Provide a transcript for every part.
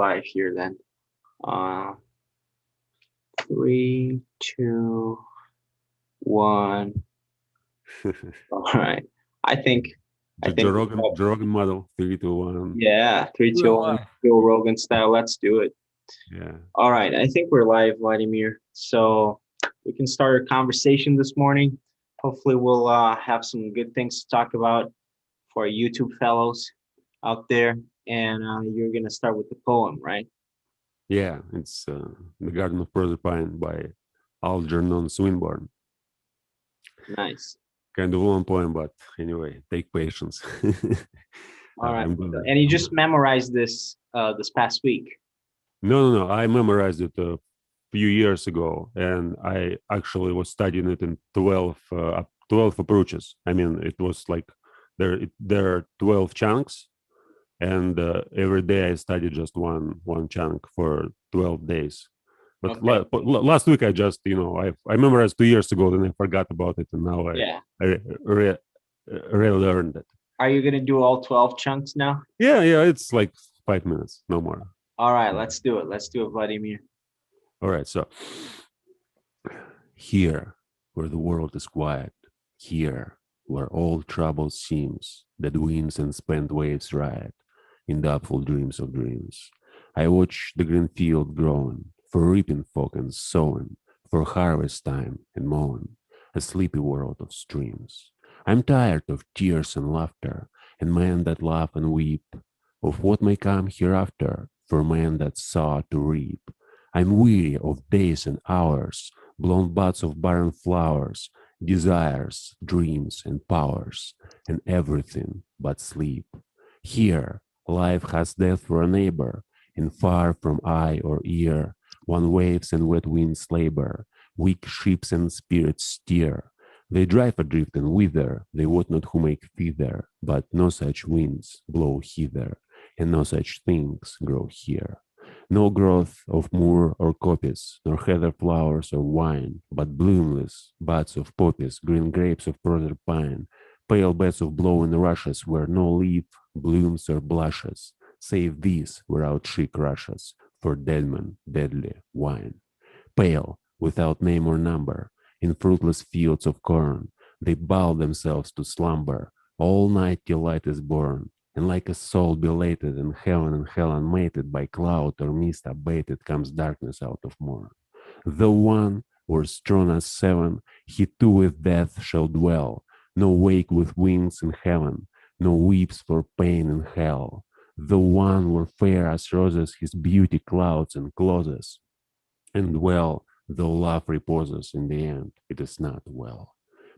live here then. Uh, three, two, one. All right. I think I Joe think Rogan, Joe Rogan model, 3, 2, 1. yeah, three, We're two, one. live. Joe Rogan style. Let's do it. Yeah. All right. I think we're live, Vladimir. So we can start our conversation this morning. Hopefully, we'll have some good things to talk about for our YouTube fellows out there. And you're gonna start with the poem, right? Yeah. It's The Garden of Proserpine by Algernon Swinburne. Nice. Kind of long poem, but anyway, take patience. All right. I'm gonna. And you just memorized this past week. No. I memorized it a few years ago, and I actually was studying it in 12 approaches. I mean, it was like there are 12 chunks, and every day I studied just one chunk for 12 days. But Okay. last week I just I memorized 2 years ago, then I forgot about it, and now Yeah. I relearned it. Are you gonna do all 12 chunks now? Yeah, it's like 5 minutes, no more. All right, let's do it. Let's do it, Vladimir. All right, so here where the world is quiet, here where all trouble seems, that winds and spent waves ride, in doubtful dreams of dreams. I watch the green field growing, for reaping folk and sowing, for harvest time and mowing, a sleepy world of streams. I'm tired of tears and laughter, and men that laugh and weep, of what may come hereafter, for men that sow to reap. I'm weary of days and hours, blown buds of barren flowers, desires, dreams, and powers, and everything but sleep. Here, life has death for a neighbor, and far from eye or ear, one waves and wet winds labor, weak ships and spirits steer. They drive adrift and wither, they wot not who make thither, but no such winds blow hither, and no such things grow here. No growth of myrrh or coppice, nor heather flowers or wine, but bloomless buds of poppies, green grapes of proserpine, pale beds of blowing rushes where no leaf blooms or blushes, save these whereout she crushes, for dead men deadly wine. Pale, without name or number, in fruitless fields of corn, they bow themselves to slumber, all night till light is born, and like a soul belated in heaven and hell unmated by cloud or mist abated comes darkness out of morn. Though one were strong as seven, he too with death shall dwell, no wake with wings in heaven, no weeps for pain in hell. Though one were fair as roses, his beauty clouds and closes, and well, though love reposes in the end, it is not well.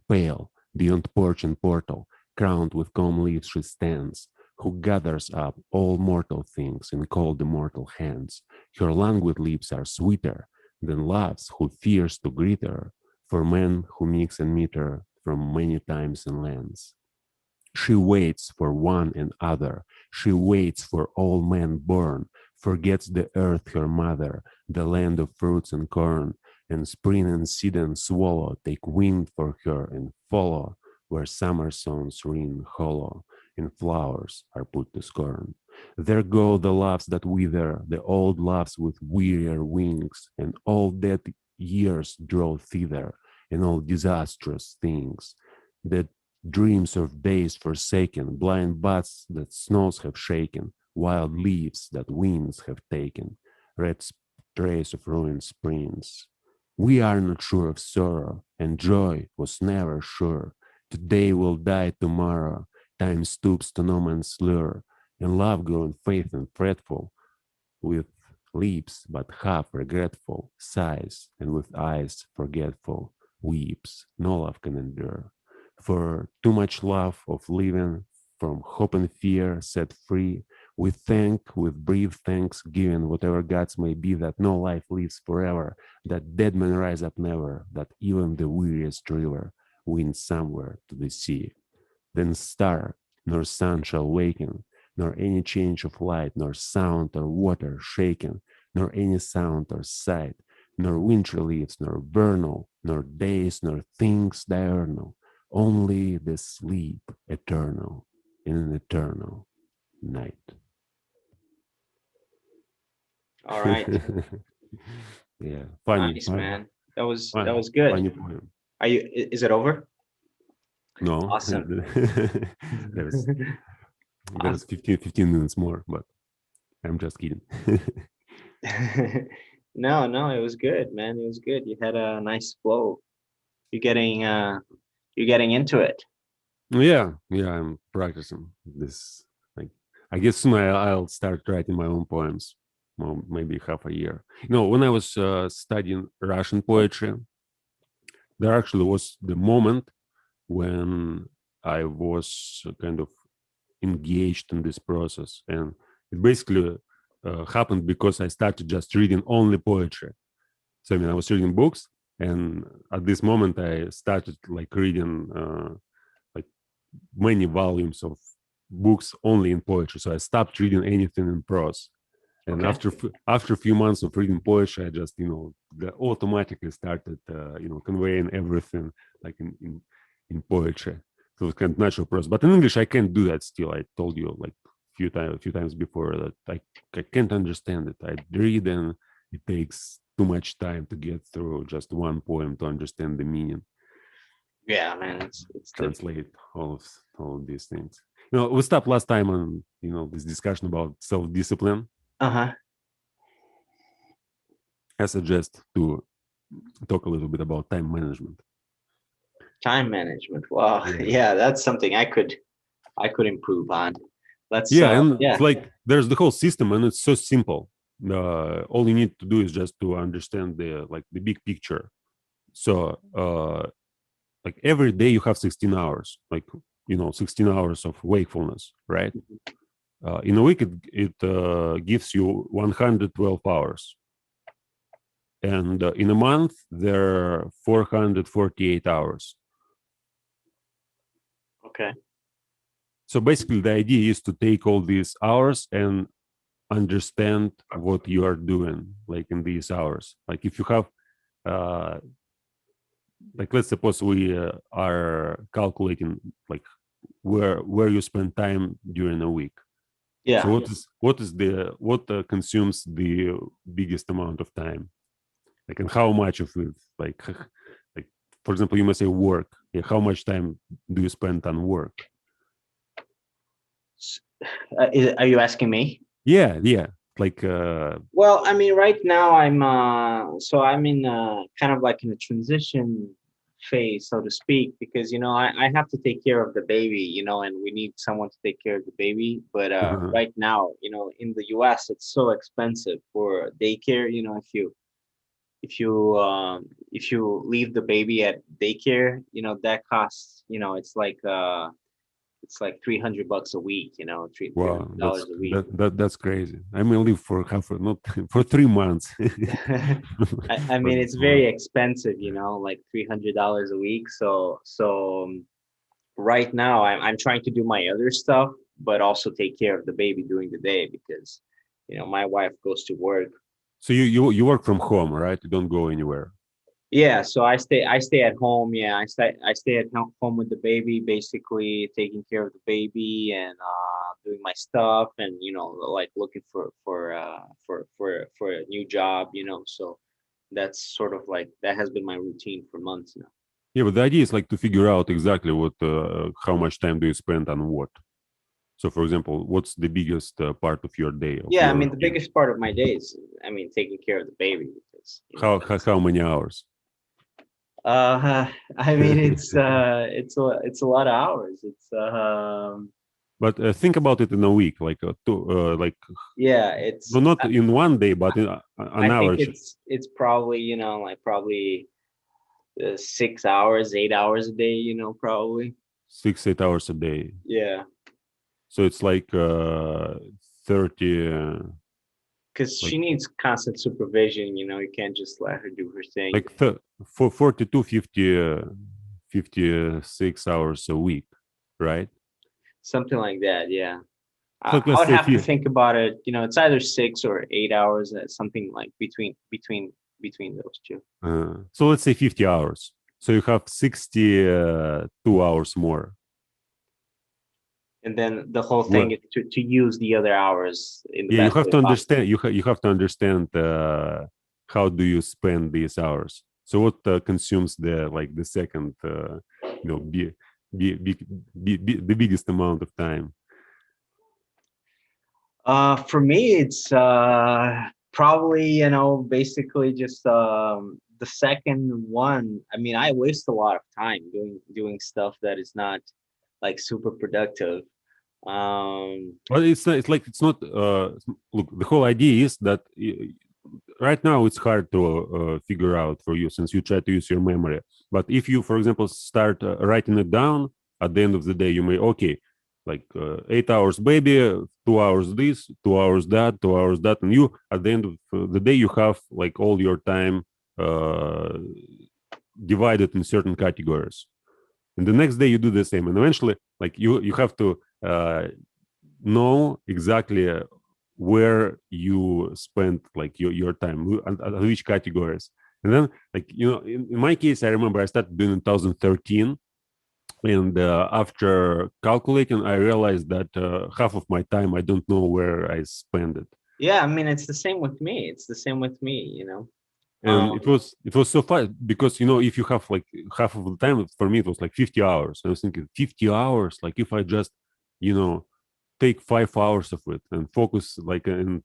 Pale, beyond porch and portal, crowned with calm leaves she stands, who gathers up all mortal things in cold immortal hands. Her languid lips are sweeter than love's who fears to greet her, for men who mix and meet her from many times and lands. She waits for one and other. She waits for all men born, forgets the earth her mother, the land of fruits and corn, and spring and seed and swallow take wing for her and follow where summer songs ring hollow and flowers are put to scorn. There go the loves that wither, the old loves with wearier wings, and all dead years draw thither, and all disastrous things that dreams of days forsaken, blind buds that snows have shaken, wild leaves that winds have taken, red strays of ruined springs. We are not sure of sorrow, and joy was never sure. Today will die tomorrow, time stoops to no man's lure, and love grown faith and fretful, with lips but half regretful, sighs, and with eyes forgetful, weeps, no love can endure. For too much love of living, from hope and fear set free, we thank with brief thanksgiving whatever gods may be that no life lives forever, that dead men rise up never, that even the weariest river wins somewhere to the sea. Then star nor sun shall waken, nor any change of light, nor sound or water shaken, nor any sound or sight, nor wintry leaves, nor vernal, nor days, nor things diurnal, only the sleep eternal in an eternal night. All right. Yeah, funny, Nice, man. That fun, was good. funny poem. Are you, is it over? No, Awesome. there's Awesome. 15 minutes more, but I'm just kidding. No, no, it was good, man. It was good. You had a nice flow. You're getting you're getting into it. Yeah, yeah, I'm practicing this. Like, I guess soon I'll start writing my own poems. Well, maybe half a year. When I was studying Russian poetry, there actually was the moment when I was kind of engaged in this process, and it basically happened because I started just reading only poetry. So I mean, I was reading books, and at this moment, I started like reading like many volumes of books only in poetry. So I stopped reading anything in prose. And Okay. after a few months of reading poetry, I just automatically started conveying everything like in poetry. So it's kind of natural process. But in English, I can't do that still. I told you like a few times before that I can't understand it. I read and it takes too much time to get through just one poem to understand the meaning, Yeah, man, it's difficult. translate all of these things. We stopped last time on this discussion about self-discipline. Uh-huh. I suggest to talk a little bit about time management. Time management. Wow. Yeah, Yeah, that's something I could improve on. Let's yeah, and it's yeah. like there's the whole system, and it's so simple. All you need to do is just to understand the big picture. So, like every day you have 16 hours, 16 hours of wakefulness, right? In a week, it gives you 112 hours, and in a month there are 448 hours. Okay. So basically, the idea is to take all these hours and understand what you are doing, like in these hours. Like if you have, uh, like let's suppose we are calculating like where you spend time during a week. So Yeah. what consumes the biggest amount of time, like and how much of it, like for example, you must say work. Yeah, how much time do you spend on work? S- are you asking me? Yeah, yeah. Like Well, I mean, right now I'm in kind of like in a transition phase, so to speak, because I have to take care of the baby, and we need someone to take care of the baby. But right now, in the US, it's so expensive for daycare. If you leave the baby at daycare, that costs, it's like $300 a week, three wow, hundred that's dollars a week. that's crazy. I may live for not for 3 months. I For mean, this it's very one. expensive, like $300 a week. So right now I'm trying to do my other stuff, but also take care of the baby during the day because, my wife goes to work. So you work from home, right? You don't go anywhere. Yeah, so I stay at home. Yeah, I stay at home with the baby, basically taking care of the baby and doing my stuff and like looking for a new job. So that's sort of like that has been my routine for months now. Yeah, but the idea is like to figure out exactly how much time do you spend on what. So, for example, what's the biggest part of your day of Yeah, I your mean the routine? biggest part of my day is, I mean, taking care of the baby because that's How many hours? I mean it's a lot of hours. It's But think about it in a week, like yeah, no, not in one day, but I an think average, it's probably like probably 6 hours, 8 hours a day. Probably. 6 8 hours a day. Yeah, So it's like 30, because like she needs constant supervision. You can't just let her do her thing. like for 42, 50, 56 hours a week, right? Something like that. Yeah, So like, I let's would say have to think about it. It's either 6 or 8 hours. Something like between those two. so let's say 50 hours. So you have 62 hours more. And then the whole thing Well, is to use the other hours in the yeah, you best have way to possible. understand. You have to understand how do you spend these hours. So what consumes the second, you know, the biggest amount of time? For me, it's probably, basically just the second one. I mean, I waste a lot of time doing stuff that is not like super productive. Um, Well, it's not, it's like it's not. Look, the whole idea is that right now it's hard to figure out for you since you try to use your memory. But if you, for example, start writing it down at the end of the day, you may okay, like 8 hours baby, 2 hours this, 2 hours that, 2 hours that, and you at the end of the day you have like all your time uh, divided in certain categories. And the next day you do the same, and eventually, like you have to know exactly where you spend like your time and which categories. And then like in my case, I remember I started doing in 2013, and after calculating I realized that half of my time I don't know where I spend it. yeah, I mean, it's the same with me. It's the same with me. And it was so fun because if you have like half of the time, for me it was like 50 hours. I was thinking 50 hours, like if I just you know take 5 hours of it and focus like and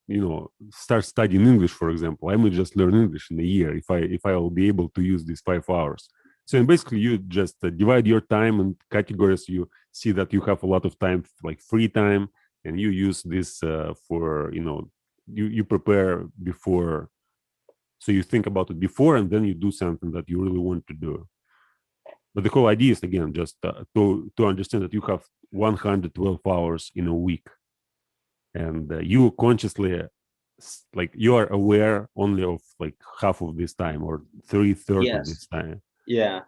start studying English, for example, I might just learn English in a year if I will be able to use these 5 hours. So and basically you just divide your time and categories. You see that you have a lot of time, like free time, and you use this for you prepare before. So you think about it before and then you do something that you really want to do. But the whole idea is again just to understand that you have 112 hours in a week, and you consciously like you are aware only of like half of this time or 3/3 of yes, this time yeah,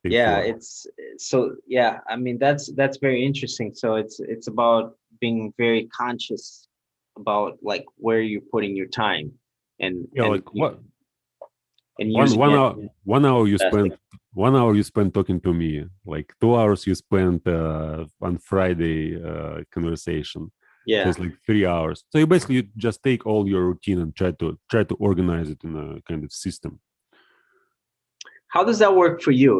yeah. before. It's so yeah. I mean, that's very interesting. So it's about being very conscious about like where you're putting your time and Yeah, and like what and one using one it hour 1 hour you best. spend 1 hour you spend talking to me, like 2 hours you spend on Friday conversation. So Yeah. it's like 3 hours. So you basically just take all your routine and try to organize it in a kind of system. How does that work for you?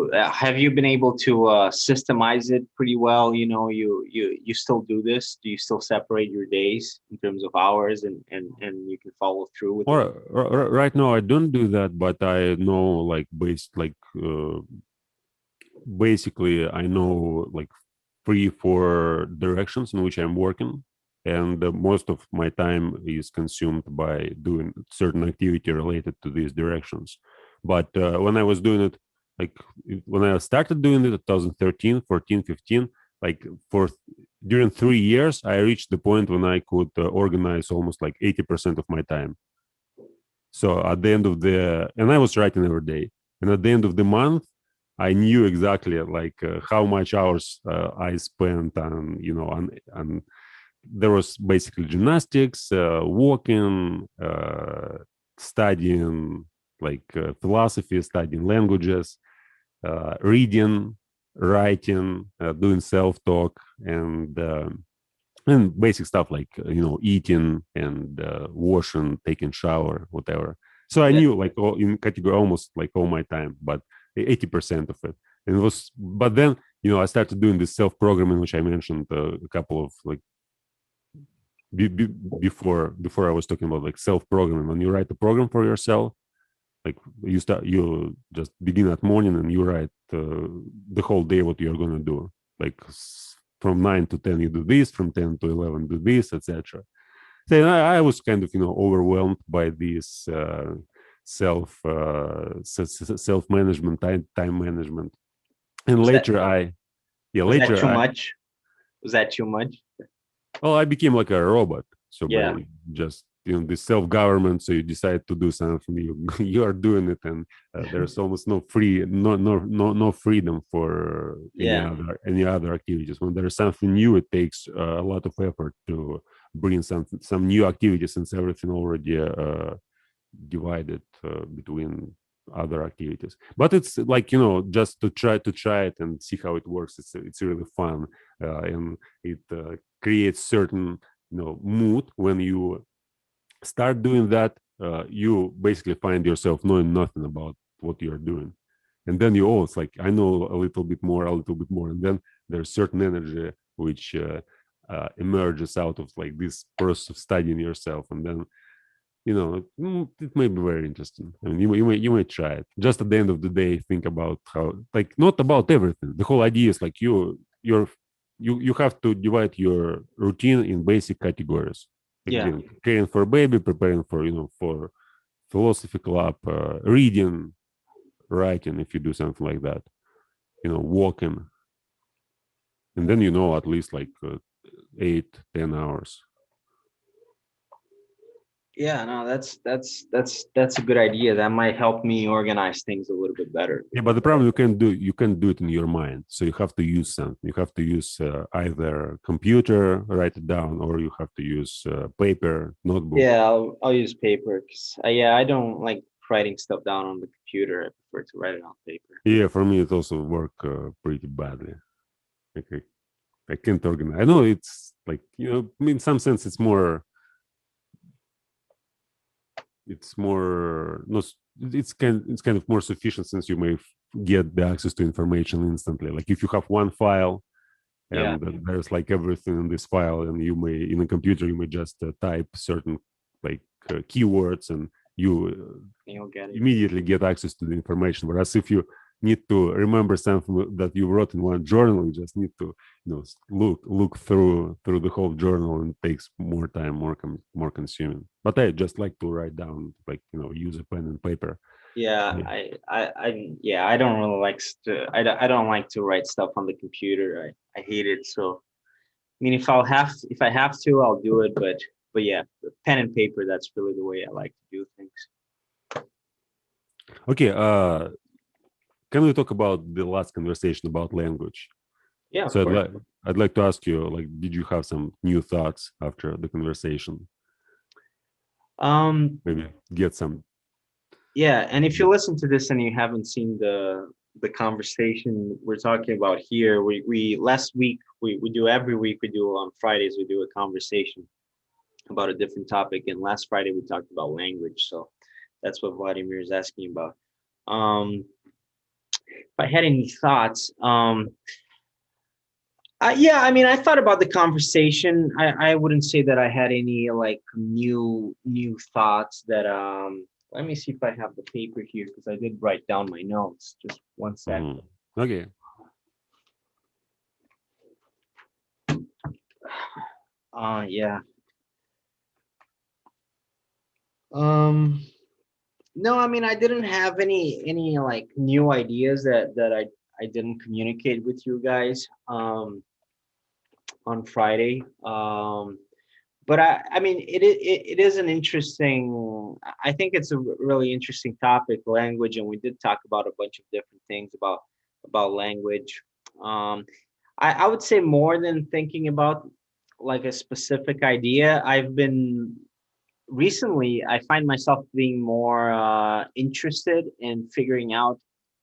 Have you been able to systemize it pretty well? You still do this? Do you still separate your days in terms of hours and you can follow through with it? Or right now I don't do that, but I know like basically I know like 3 4 directions in which I'm working, and most of my time is consumed by doing certain activity related to these directions. But when I was doing it, like when I started doing it 2013 14 15, like for during 3 years I reached the point when I could organize almost like 80% of my time. So at the end of and I was writing every day, and at the end of the month I knew exactly like how much hours I spent on on there was basically gymnastics, walking, studying like philosophy, studying languages, reading, writing, doing self-talk, and basic stuff like eating and washing, taking shower, whatever. So I Yeah. knew like all in category almost like all my time, but 80% of it. And it was, but then I started doing this self-programming, which I mentioned a couple of like before I was talking about like self-programming. When you write a program for yourself, like you just begin at morning and you write the whole day what you're gonna do. Like from 9 to 10 you do this, from 10 to 11 do this, etc. Then I was kind of overwhelmed by this self management, time management, and Was that later I yeah was that later too I much? Was that too much? well, I became like a robot. So Yeah. by just the self-government, so you decide to do something, you you are doing it, and there's almost no freedom for Yeah. any other activities. When there's something new, it takes a lot of effort to bring some new activities since everything already divided between other activities. But it's like, just to try it and see how it works. It's really fun, and it creates certain mood. When you start doing that, you basically find yourself knowing nothing about what you're doing, and then it's like, I know a little bit more, and then there's certain energy which emerges out of like this process of studying yourself, and then it may be very interesting. I mean, you may try it. Just at the end of the day, think about how, like, not about everything. The whole idea is like you have to divide your routine in basic categories. Again, caring for a baby, preparing for philosophy club, reading, writing, if you do something like that, walking, and then at least like 8-10 hours. Yeah, no, that's a good idea. That might help me organize things a little bit better. Yeah, but the problem, you can do it in your mind. So you have to use something. You have to use either computer, write it down, or you have to use paper, notebook. Yeah, I'll use paper because I don't like writing stuff down on the computer. I prefer to write it on paper. Yeah, for me it also work pretty badly. Okay, I can't organize. I know it's like, in some sense it's more no, it's kind of more sufficient, since you may get the access to information instantly. Like if you have one file and there's like everything in this file, and you may, in a computer, you may just type certain like keywords, and You'll get it. immediately get access to the information. Whereas if you need to remember something that you wrote in one journal, you just need to look through the whole journal, and it takes more time, more consuming. But I just like to write down, like, use a pen and paper. Yeah, I don't really like I don't like to write stuff on the computer. I hate it. So I mean, if I have to, I'll do it. But yeah, pen and paper, that's really the way I like to do things. Okay, can we talk about the last conversation about language? Yeah. So I'd like to ask you, like, did you have some new thoughts after the conversation? Maybe get some. Yeah, and if you listen to this and you haven't seen the conversation we're talking about here, we last week we do every week, we do on Fridays, we do a conversation about a different topic, and last Friday we talked about language. So that's what Vladimir is asking about. If I had any thoughts, yeah, I mean, I thought about the conversation. I wouldn't say that I had any like new thoughts that let me see if I have the paper here, because I did write down my notes. Just one second. Okay. Yeah. No, I mean, I didn't have any like new ideas that I didn't communicate with you guys on Friday. But I mean, it is an interesting. I think it's a really interesting topic, language, and we did talk about a bunch of different things about language. I would say, more than thinking about like a specific idea, I've been recently, I find myself being more interested in figuring out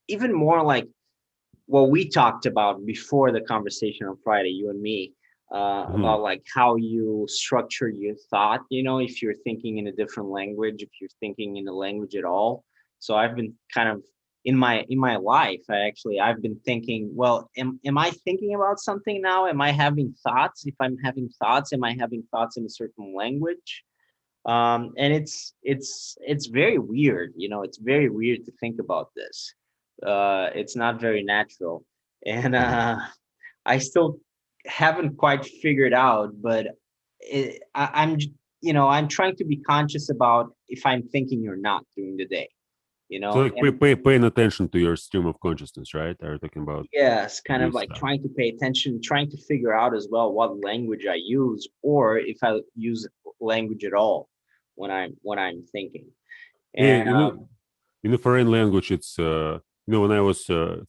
even more like what we talked about before the conversation on Friday, you and me, about like how you structure your thought, if you're thinking in a different language, if you're thinking in a language at all. So I've been kind of in my life, I've been thinking, well, am I thinking about something now? Am I having thoughts? If I'm having thoughts, am I having thoughts in a certain language? And it's very weird, it's very weird to think about this. It's not very natural, and I still haven't quite figured out, but I'm trying to be conscious about if I'm thinking or not during the day. So like paying attention to your stream of consciousness, right? Are you talking about? Yes, kind of like trying to pay attention, trying to figure out as well what language I use, or if I use language at all when I'm thinking. And Yeah, in a foreign language, it's when I was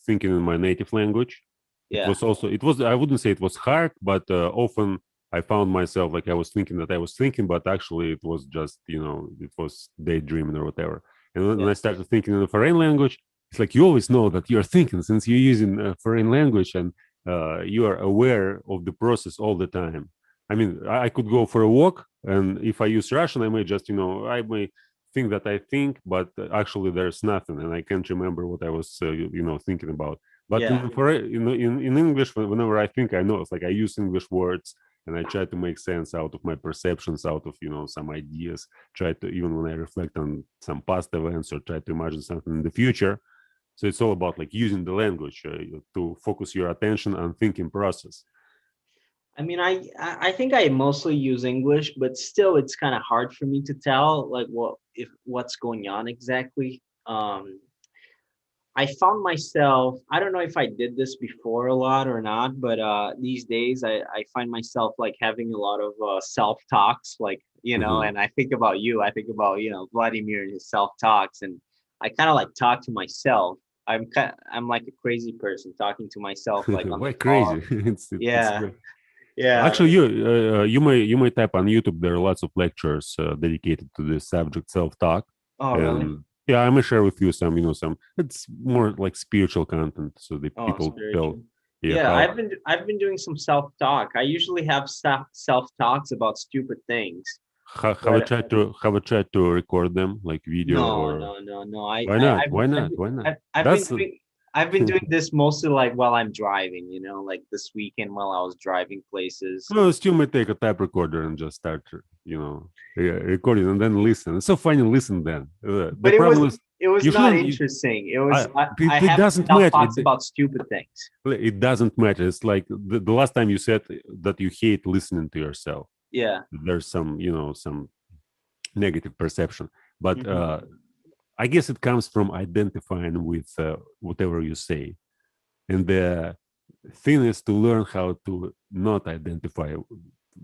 thinking in my native language, it was I wouldn't say it was hard, but often I found myself like I was thinking that I was thinking, but actually it was just it was daydreaming or whatever. And when I started thinking in a foreign language, it's like you always know that you're thinking since you're using a foreign language, and you are aware of the process all the time. I mean, I could go for a walk, and if I use Russian, I may just, I may think that I think, but actually there's nothing, and I can't remember what I was, thinking about. But Yeah. in English, whenever I think, I know it's like I use English words, and I try to make sense out of my perceptions, out of some ideas. Try to, even when I reflect on some past events or try to imagine something in the future. So it's all about like using the language to focus your attention and thinking process. I mean, I think I mostly use English, but still, it's kind of hard for me to tell like what's going on exactly. I found myself, I don't know if I did this before a lot or not, but these days I find myself like having a lot of self talks, like, Mhm. and I think about you, I think about, Vladimir and his self talks, and I kind of like talk to myself. I'm like a crazy person talking to myself like on the Why crazy? call. It's Yeah, great. yeah. Actually, you may type on YouTube. There are lots of lectures dedicated to this subject, self-talk, Oh, really? and yeah, I may share with you some. It's more like spiritual content, so the Oh, people tell, spiritual. yeah, Yeah, how I've been doing some self talk. I usually have self talks about stupid things, have a but try to record them like video no, or no, no, no. I, why I not? I've, Why I've not? been Why not? I've been That's doing I've been doing this mostly like while I'm driving, like this weekend while I was driving places. well, still may take a tape recorder and just start, recording and then listen. It's so funny. Listen then. The But it was problem is it was you not shouldn't. interesting. It was I It have doesn't self matter. talks about stupid things. It doesn't matter. It's like the last time you said that you hate listening to yourself. Yeah. There's some negative perception, but Hmm. I guess it comes from identifying with whatever you say. And the thing is to learn how to not identify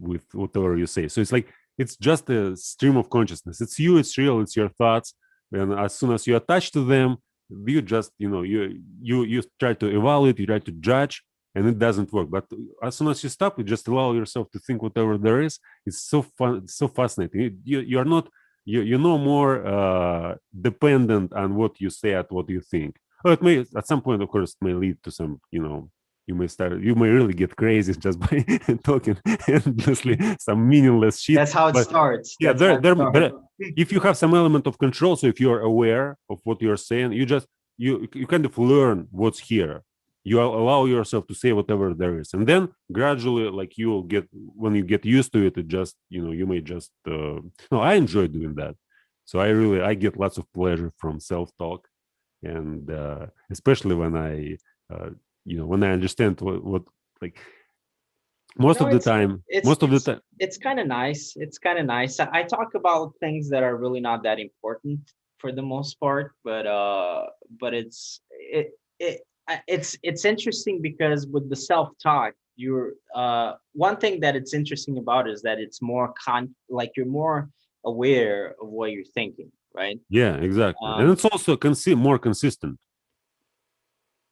with whatever you say. So it's like it's just a stream of consciousness. It's you, it's real, it's your thoughts. And as soon as you attach to them, you just, you try to evaluate, you try to judge, and it doesn't work. But as soon as you stop, you just allow yourself to think whatever there is. It's so fun, it's so fascinating. You're not you're no more dependent on what you say at what you think. Well, it may at some point, of course, it may lead to some, you may really get crazy just by talking endlessly some meaningless shit. That's how it But starts. yeah, That's how it starts. if you have some element of control, so if you're aware of what you're saying, you kind of learn what's here. You allow yourself to say whatever there is, and then gradually, like you will get when you get used to it, it just you may just no. I enjoy doing that, so I get lots of pleasure from self talk, and especially when I when I understand what like most No, of the it's time, it's most of the it's time, it's kind of nice. It's kind of nice. I talk about things that are really not that important for the most part, but it's interesting because with the self talk, you're one thing that it's interesting about is that it's more like you're more aware of what you're thinking, right? yeah, exactly, and Um, it's also more consistent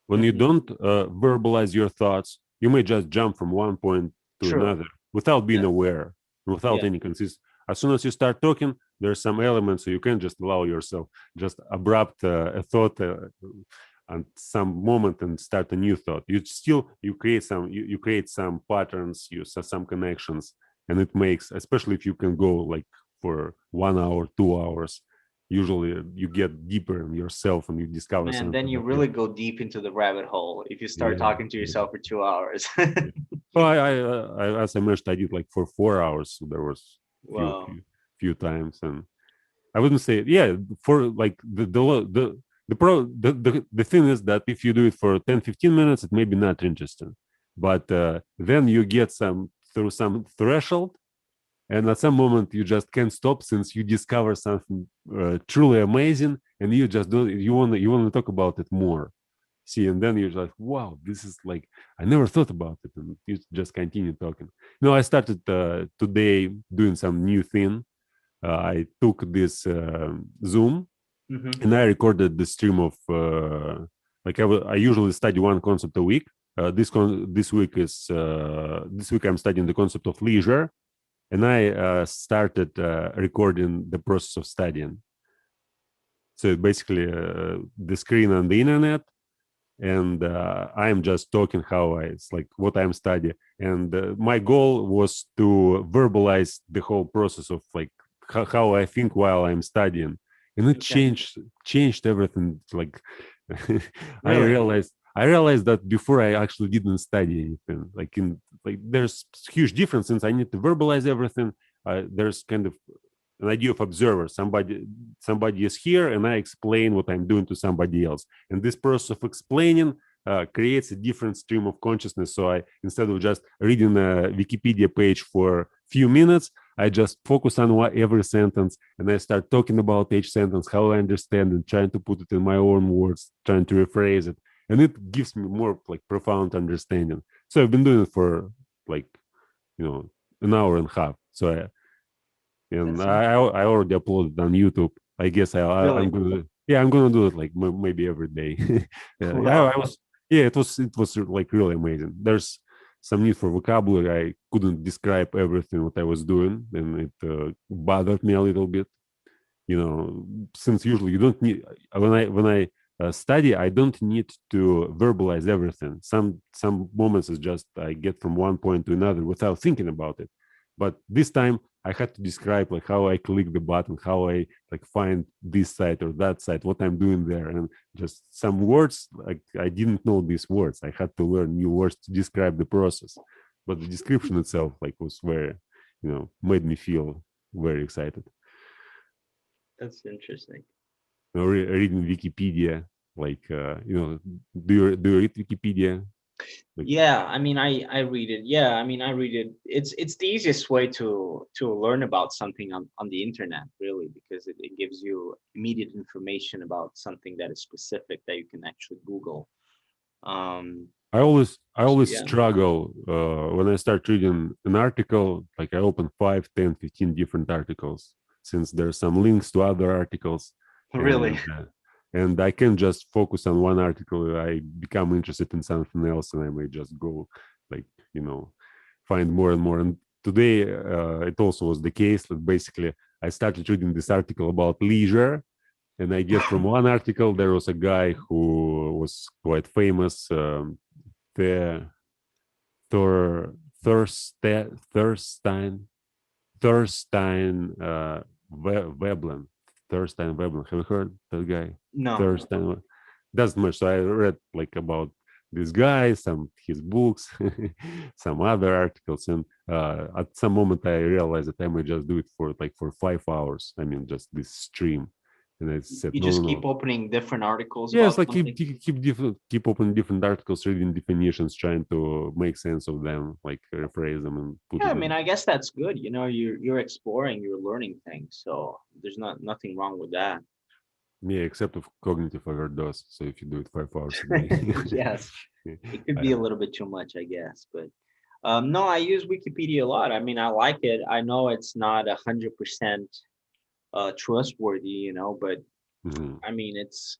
when you mhm, don't verbalize your thoughts. You may just jump from one point to true. another without being Yeah, aware, without yeah. any consist. As soon as you start talking, there's some elements, so you can't just allow yourself just abrupt a thought and some moment and start a new thought. You create you create some patterns, some connections, and it makes, especially if you can go like for 1 hour, 2 hours. Usually, you get deeper in yourself and you discover Man, then something you that you really go deep into the rabbit hole if you start yeah, talking to yeah, yourself for 2 hours. yeah. Well, as I mentioned, I did like for 4 hours. So there was few, Wow. few, few times, and I wouldn't say yeah. For like the thing is that if you do it for 10, 15 minutes, it may be not interesting, but then you get some through some threshold, and at some moment you just can't stop since you discover something truly amazing, and you just don't you want to talk about it more. See, and then you're like, wow, this is like I never thought about it, and you just continue talking. I started today doing some new thing. I took this Zoom Hmm. and I recorded the stream of like I usually study one concept a week. This week I'm studying the concept of leisure, and I started recording the process of studying. So basically, the screen on the internet, and I'm just talking how it's like what I'm studying. And my goal was to verbalize the whole process of like how I think while I'm studying, and it Okay. changed everything. Like Really? I realized that before I actually didn't study anything. Like there's huge difference since I need to verbalize everything. There's kind of an idea of observer. Somebody is here, and I explain what I'm doing to somebody else. And this process of explaining creates a different stream of consciousness. So I, instead of just reading a Wikipedia page for few minutes, I just focus on every sentence, and I start talking about each sentence, how I understand, and trying to put it in my own words, trying to rephrase it, and it gives me more like profound understanding. So I've been doing it for like an hour and a half. And That's I already uploaded on YouTube. I guess I'm really gonna I'm gonna do it like maybe every day. Yeah, wow. I was it was like really amazing. There's some need for vocabulary. I couldn't describe everything what I was doing, and it bothered me a little bit. Since usually you don't need when I study, I don't need to verbalize everything. Some moments is just I get from one point to another without thinking about it. But this time I had to describe like how I click the button, how I like find this site or that site, what I'm doing there, and just some words like I didn't know these words. I had to learn new words to describe the process. But the description itself like was very, made me feel very excited. That's interesting. Reading Wikipedia, like do you read Wikipedia? Like, Yeah, I mean, I read it. Yeah, I mean, I read it. It's the easiest way to learn about something on the internet, really, because it gives you immediate information about something that is specific that you can actually Google. Um, I always yeah, struggle when I start reading an article. Like I open 5, 10, 15 different articles, since there's some links to other articles, really. and I can just focus on one article. I become interested in something else, and I may just go like you know find more and more. And today it also was the case that basically I started reading this article about leisure, and I get from one article there was a guy who was quite famous, the Thor Thurstein Veblen. Thurstein Veblen. Have you heard that guy? No. Thurstein. Doesn't much. So I read like about this guy, some his books, some other articles, and at some moment I realized that I might just do it for 5 hours. I mean, just this stream, and I said, You no, no, just keep no. opening different articles Yeah, it's about like something. keep opening different articles, reading definitions, trying to make sense of them, like rephrase them and put Yeah, I it mean, in. I guess that's good. You're exploring, you're learning things, so there's nothing wrong with that. Yeah, except of cognitive overdose. So if you do it 5 hours a day, Yes, it could be a I, little bit too much, I guess. But no, I use Wikipedia a lot. I mean, I like it. I know it's not 100% trustworthy, but mhm. I mean, it's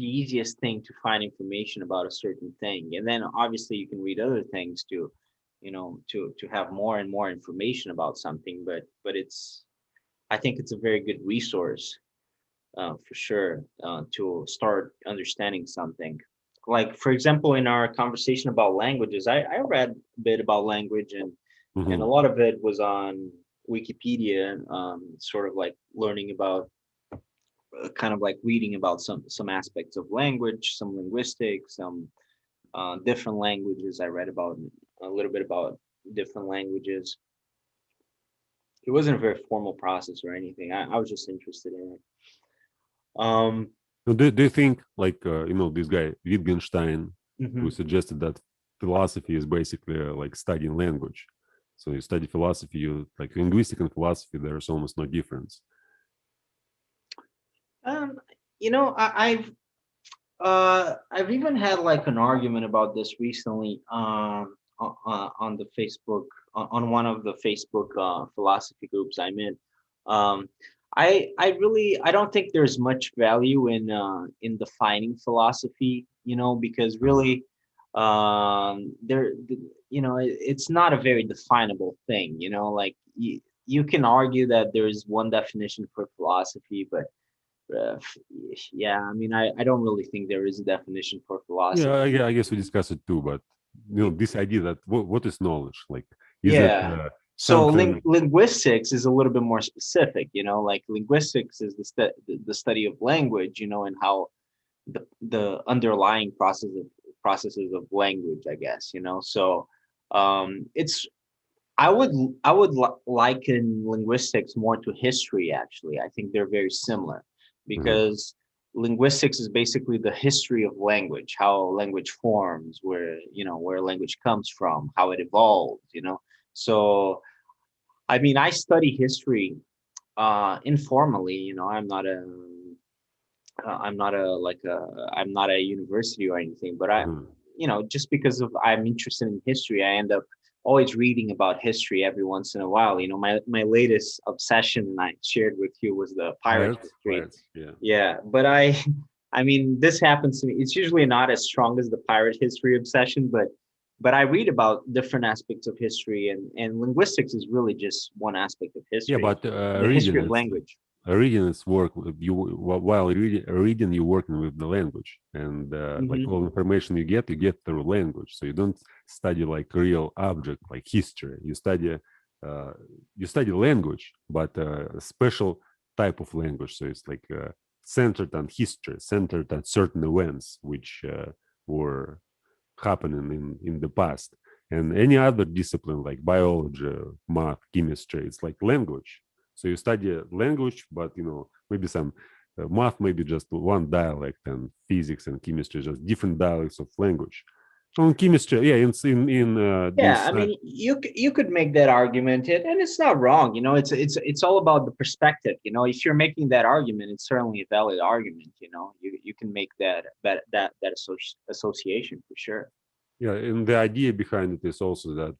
the easiest thing to find information about a certain thing, and then obviously you can read other things to have more and more information about something. But I think it's a very good resource for sure to start understanding something. Like for example, in our conversation about languages, I read a bit about language, and a Mhm. lot of it was on Wikipedia, sort of like learning about kind of like reading about some aspects of language, some linguistics, some different languages. I read about a little bit about different languages. It wasn't a very formal process or anything. I was just interested in it. Um, So do you think like this guy Wittgenstein, who mhm. suggested that philosophy is basically like studying language? So you study philosophy, you like linguistic and philosophy. There's almost no difference. um, I've even had like an argument about this recently on the Facebook on one of the Facebook philosophy groups I'm in. Um, I don't think there's much value in defining philosophy, because really there it's not a very definable thing, like you can argue that there's one definition for philosophy, but f- yeah, I mean, I don't really think there is a definition for Yeah, philosophy. I guess we discussed it too, but this idea that what is knowledge? Like, is it Yeah. So something? linguistics is a little bit more specific, like linguistics is the study of language, and how the underlying processes of language, I guess, So it's I would liken linguistics more to history. Actually, I think they're very similar Mhm, because linguistics is basically the history of language, how language forms, where language comes from, how it evolved. So I mean, I study history informally. I'm not a like a I'm not a university or anything, but mhm. just because of I'm interested in history, I end up always reading about history every once in a while. My latest obsession, and I shared with you, was the pirate Pirates, history. pirates. Yeah. Yeah, but I mean, this happens to me. It's usually not as strong as the pirate history obsession, but I read about different aspects of history, and linguistics is really just one aspect of Yeah, history, but the reading history of is language. reading is work you while reading you're working with the language and like Hmm. all information you get through language. So you don't study like real object like history. Uh, you study language, but a special type of language. So it's like centered on history, centered on certain events which were happening in the past. And any other discipline like biology, math, chemistry, it's like language. So you study language, but maybe some math, maybe just one dialect, and physics and chemistry just different dialects of language. On chemistry, yeah, in Yeah, this I mean, you could make that argument, and it's not wrong. It's all about the perspective. If you're making that argument, it's certainly a valid argument. You can make that association for sure. yeah, and the idea behind it is also that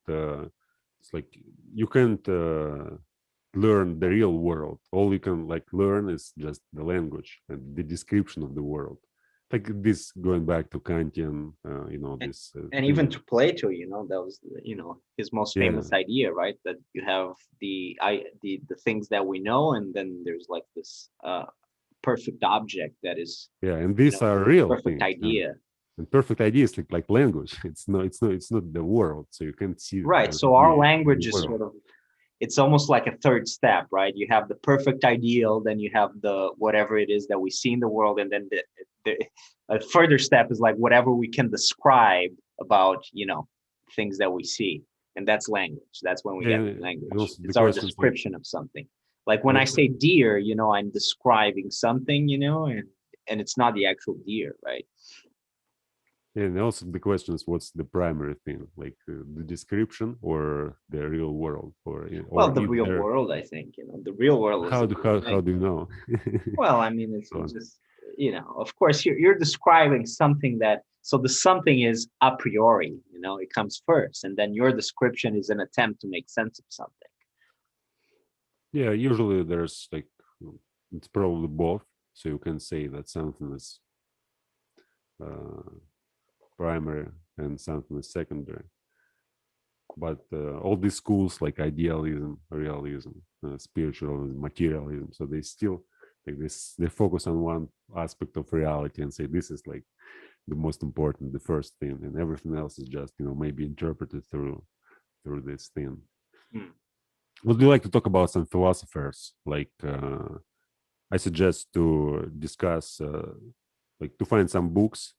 it's like you can't learn the real world. All you can like learn is just the language and the description of the world. Like this, going back to Kantian, And, this and even thing. to Plato, that was his most Yeah, famous idea, right? That you have the things that we know, and then there's like this perfect object that is yeah, and these are real perfect things. idea. And perfect idea is like language. It's not the world. So you can't see Right. the So our idea in the language is world. sort of, it's almost like a third step, right? You have the perfect ideal, then you have the whatever it is that we see in the world, and then the a further step is like whatever we can describe about, things that we see. And that's language. That's when we Yeah, get and language. also the It's our questions like description of something. Like when I what say deer, I'm describing something, and it's not the actual deer, right? and also the question is what's the primary thing, like the description or the real world, Well, or the if real there. world, I think, the real world is How the do real how thing. do you know? Well, I mean, it's So, just, of course, you're describing something that, so the something is a priori, it comes first, and then your description is an attempt to make sense of something. yeah, usually there's like it's probably both. So you can say that something is uh, primary and something is secondary. But all these schools like idealism, realism, spiritualism, materialism, so they still like this. They focus on one aspect of reality and say this is like the most important, the first thing, and everything else is just maybe interpreted through this thing. Hmm. Would you like to talk about some philosophers? Like I suggest to discuss, like to find some books,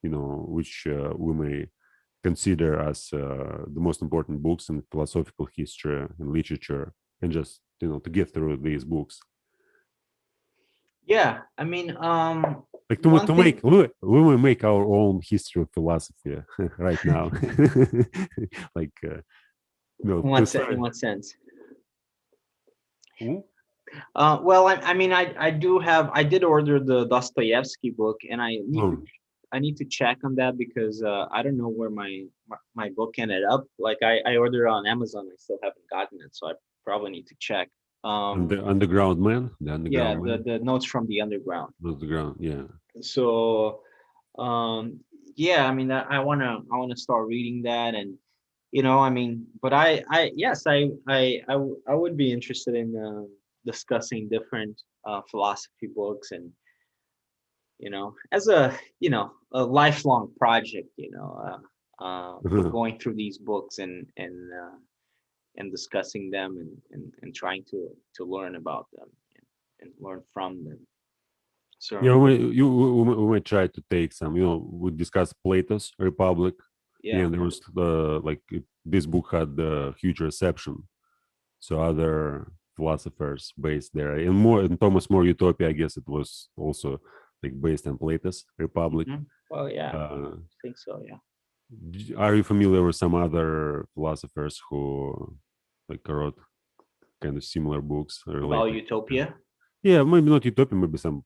which we may consider as the most important books in philosophical history and literature, and just to get through these books. Yeah, I mean, Like one to thing. make we will make our own history of philosophy right now. Like to In start. what sense? Hmm? Well, I mean, I did order the Dostoevsky book, and Hmm. I need to check on that because I don't know where my book ended up. Like I ordered it on Amazon, I still haven't gotten it, so I probably need to check. And Um, the underground man, the yeah, underground man, the notes from the underground. underground, yeah. So yeah, I mean, I wanna start reading that, and I mean, but yes, I would be interested in discussing different philosophy books, and as a lifelong project, we're Mhm. going through these books and discussing them and trying to learn about them and learn from them. So Yeah, we might try to take some. We discussed Plato's Republic. Yeah, yeah. and there was this book had huge reception. So other philosophers based there, and more in Thomas More Utopia, I guess it was also like based on Plato's Republic. Well, yeah, I Uh, think so. Yeah. are you familiar with some other philosophers who like wrote kind of similar books About related? Utopia. Yeah, maybe not Utopia, maybe some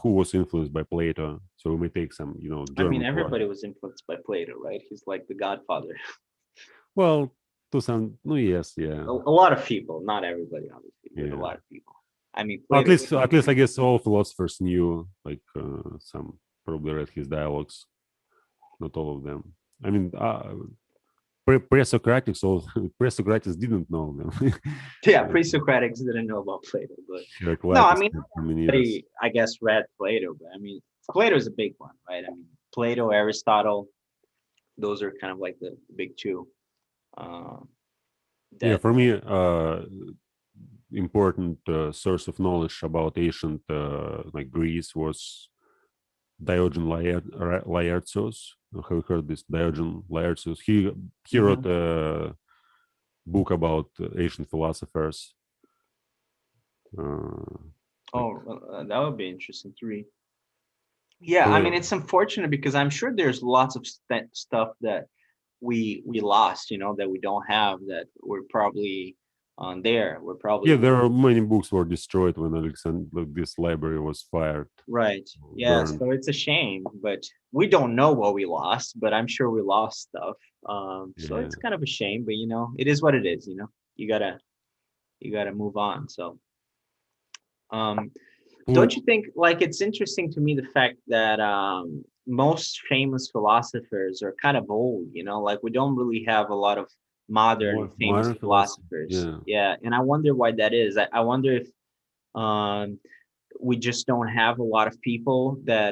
who was influenced by Plato. So we may take some I mean, German everybody was influenced by Plato, right? He's like the godfather. Well, to some, no, yes, yeah, A lot of people, not everybody, obviously, but a yeah. lot of people. I mean, At Plato was least, one at of least, them. I guess all philosophers knew, like some probably read his dialogues. Not all of them. I mean, pre-Socratics, all pre-Socratics didn't know them. Yeah, pre-Socratics didn't know about Plato, but no, I Heraclitus, mean, Parmenides. everybody, I guess, read Plato, but I mean, Plato is a big one, right? I mean, Plato, Aristotle, those are kind of like the big two. Uh, Yeah, that for me, important source of knowledge about ancient like Greece was Diogenes Laertius. Have you heard this Diogenes Laertius? He wrote Mhm. a book about ancient philosophers. Like Oh, well, that would be interesting to read. Yeah, I mean, Plato. it's unfortunate because I'm sure there's lots of stuff that we lost, that we don't have that we're probably on there. We're Yeah, probably there are many books were destroyed when Alexander this library was fired, right. Yeah, burned. so it's a shame, but we don't know what we lost, but I'm sure we lost stuff. So Yeah. it's kind of a shame, but it is what it is. You gotta move on. So um don't you think, like, it's interesting to me the fact that most famous philosophers are kind of old, like we don't really have a lot of modern famous Modern philosophy. philosophers. Yeah. Yeah, and I wonder why that is. I wonder if um we just don't have a lot of people that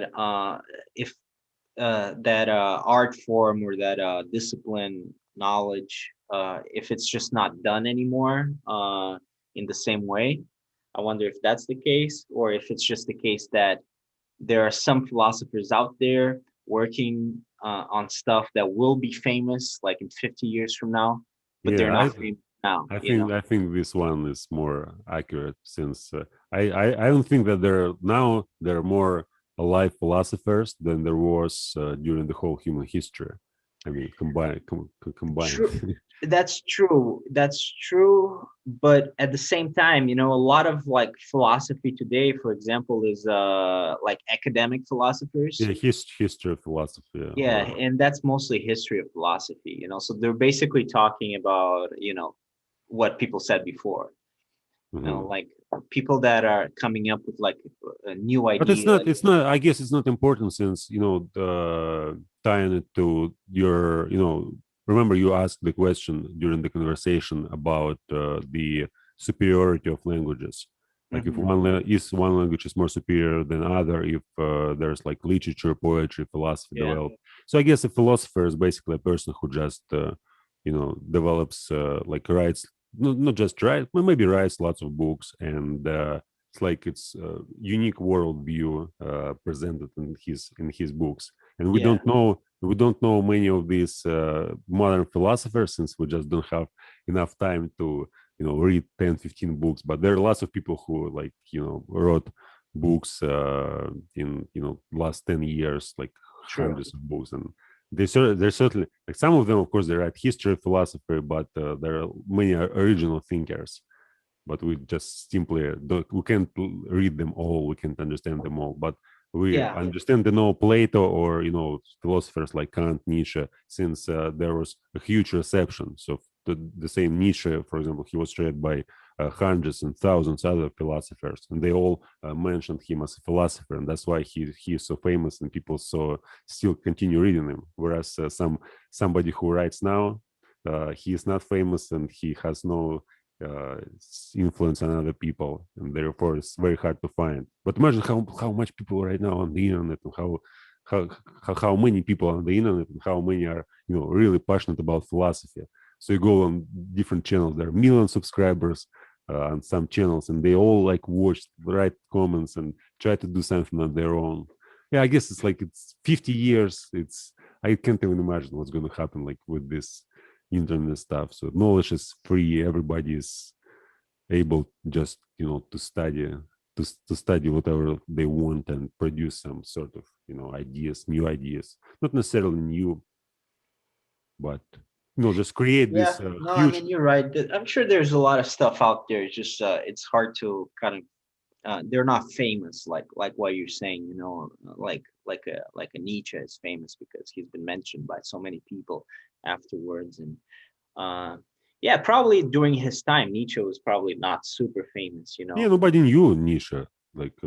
if that art form or that discipline knowledge, if it's just not done anymore in the same way. I wonder if that's the case, or if it's just the case that there are some philosophers out there working on stuff that will be famous like in 50 years from now, but they're Yeah, not famous now, I think this one is more accurate since I don't think that there are more alive philosophers than there was during the whole human history. I mean, combined. True. That's true. That's true. But at the same time, a lot of like philosophy today, for example, is like academic philosophers. Yeah, history of philosophy. Yeah, and that's mostly history of philosophy, so they're basically talking about, what people said before, Mhm. like people that are coming up with like a new But it's idea. not. It's not. I guess it's not important since tying it to your. Remember you asked the question during the conversation about the superiority of languages. Like if Mhm. one language is more superior than other, if there's like literature, poetry, philosophy Yeah, developed. So I guess a philosopher is basically a person who just develops like writes not just write, but maybe writes lots of books and. It's like it's a unique worldview presented in his books, and yeah, we don't know many of these modern philosophers since we just don't have enough time to read 10, 15 books. But there are lots of people who like wrote books in last 10 years, like true. hundreds of books, and they're certainly like some of them, of course, they write history of philosophy, but there are many original thinkers, but we just simply we can't read them all, we can't understand them all, but we Yeah, understand Plato or philosophers like Kant, Nietzsche, since there was a huge reception. So the same Nietzsche, for example, he was read by hundreds and thousands other philosophers, and they all mentioned him as a philosopher, and that's why he is so famous, and people still continue reading him. Whereas somebody who writes now, he is not famous and he has no influence on other people, and therefore it's very hard to find. But imagine how much people right now on the internet, and how how many people on the internet, and how many are really passionate about philosophy. So you go on different channels, there are million subscribers on some channels, and they all like watch, write comments, and try to do something on their own. Yeah, I guess it's like it's 50 years. It's I can't even imagine what's going to happen like with this internet stuff. So knowledge is free. Everybody is able just to study whatever they want and produce some sort of ideas, new ideas. Not necessarily new, but just create Yeah, this no, I huge. mean you're right. I'm sure there's a lot of stuff out there. It's just it's hard to kind of they're not famous like what you're saying, like a Nietzsche is famous because he's been mentioned by so many people afterwards. And uh yeah, probably during his time Nietzsche was probably not super famous, you Yeah, know. nobody knew Nietzsche. Like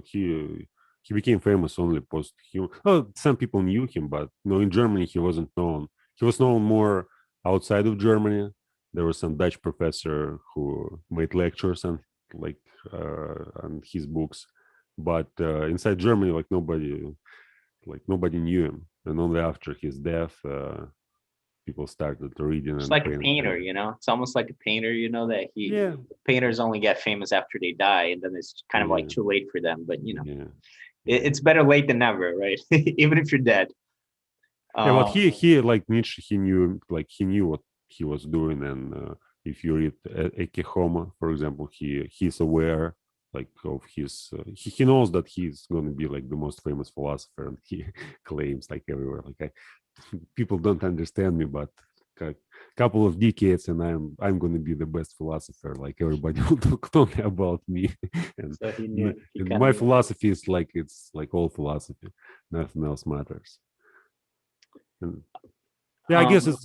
he became famous only post him. Well, some people knew him, but in Germany he wasn't known. He was known more outside of Germany. There was some Dutch professor who made lectures like on his books, but inside Germany, nobody knew him. And only after his death, people started reading It's and like a paying painter, attention. you know. It's almost like a painter, you know, that he Yeah, painters only get famous after they die, and then it's kind of like yeah, too late for them. But yeah, yeah. it's better late than never, right? Even if you're dead. Yeah, but Um, he like Nietzsche, he knew what he was doing, and if you read Ecce Homo, for example, he's aware like of his he knows that he's going to be like the most famous philosopher, and he claims like everywhere like people don't understand me, but a couple of decades and I'm going to be the best philosopher. Like everybody will talk only about me, and so he knew he and kind of my knew. philosophy is like it's like all philosophy, nothing else matters. And yeah, I guess Um,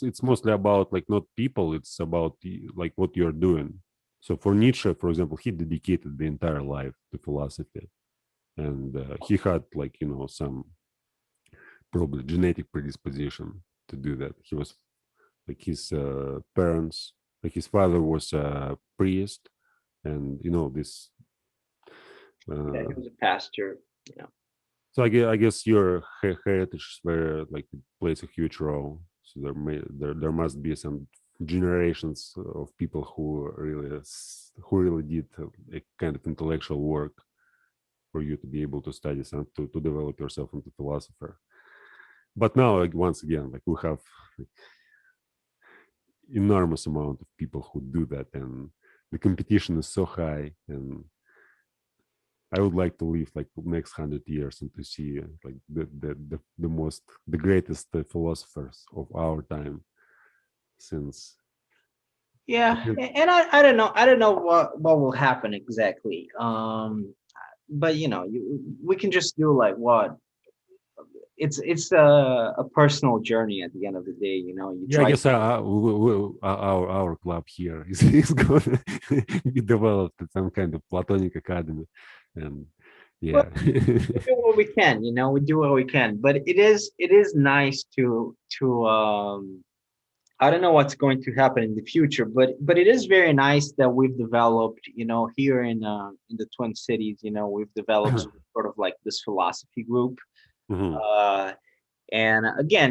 it's mostly about like not people, it's about like what you're doing. So for Nietzsche, for example, he dedicated the entire life to philosophy, and he had like some probably genetic predisposition to do that. He was like his parents, like his father was a priest, and this yeah, he uh, was a pastor. Yeah. so I guess your heritage is very like it plays a huge role. So there must be some generations of people who really did a kind of intellectual work for you to be able to study some to develop yourself into philosopher. But now, like, once again, like we have like, enormous amount of people who do that, and the competition is so high. And I would like to live like the next 100 years and to see like the greatest philosophers of our time since. Yeah, and I don't know. I don't know what will happen exactly. But we can just do like what it's a personal journey at the end of the day. You know, you Yeah, I try. guess our club here is going to be developed at some kind of Platonic academy, and Well, yeah. we do what we can. You know, we do what we can. But it is nice to. I don't know what's going to happen in the future, but it is very nice that we've developed, here in the Twin Cities, we've developed sort of like this philosophy group. Mhm. Uh, and again,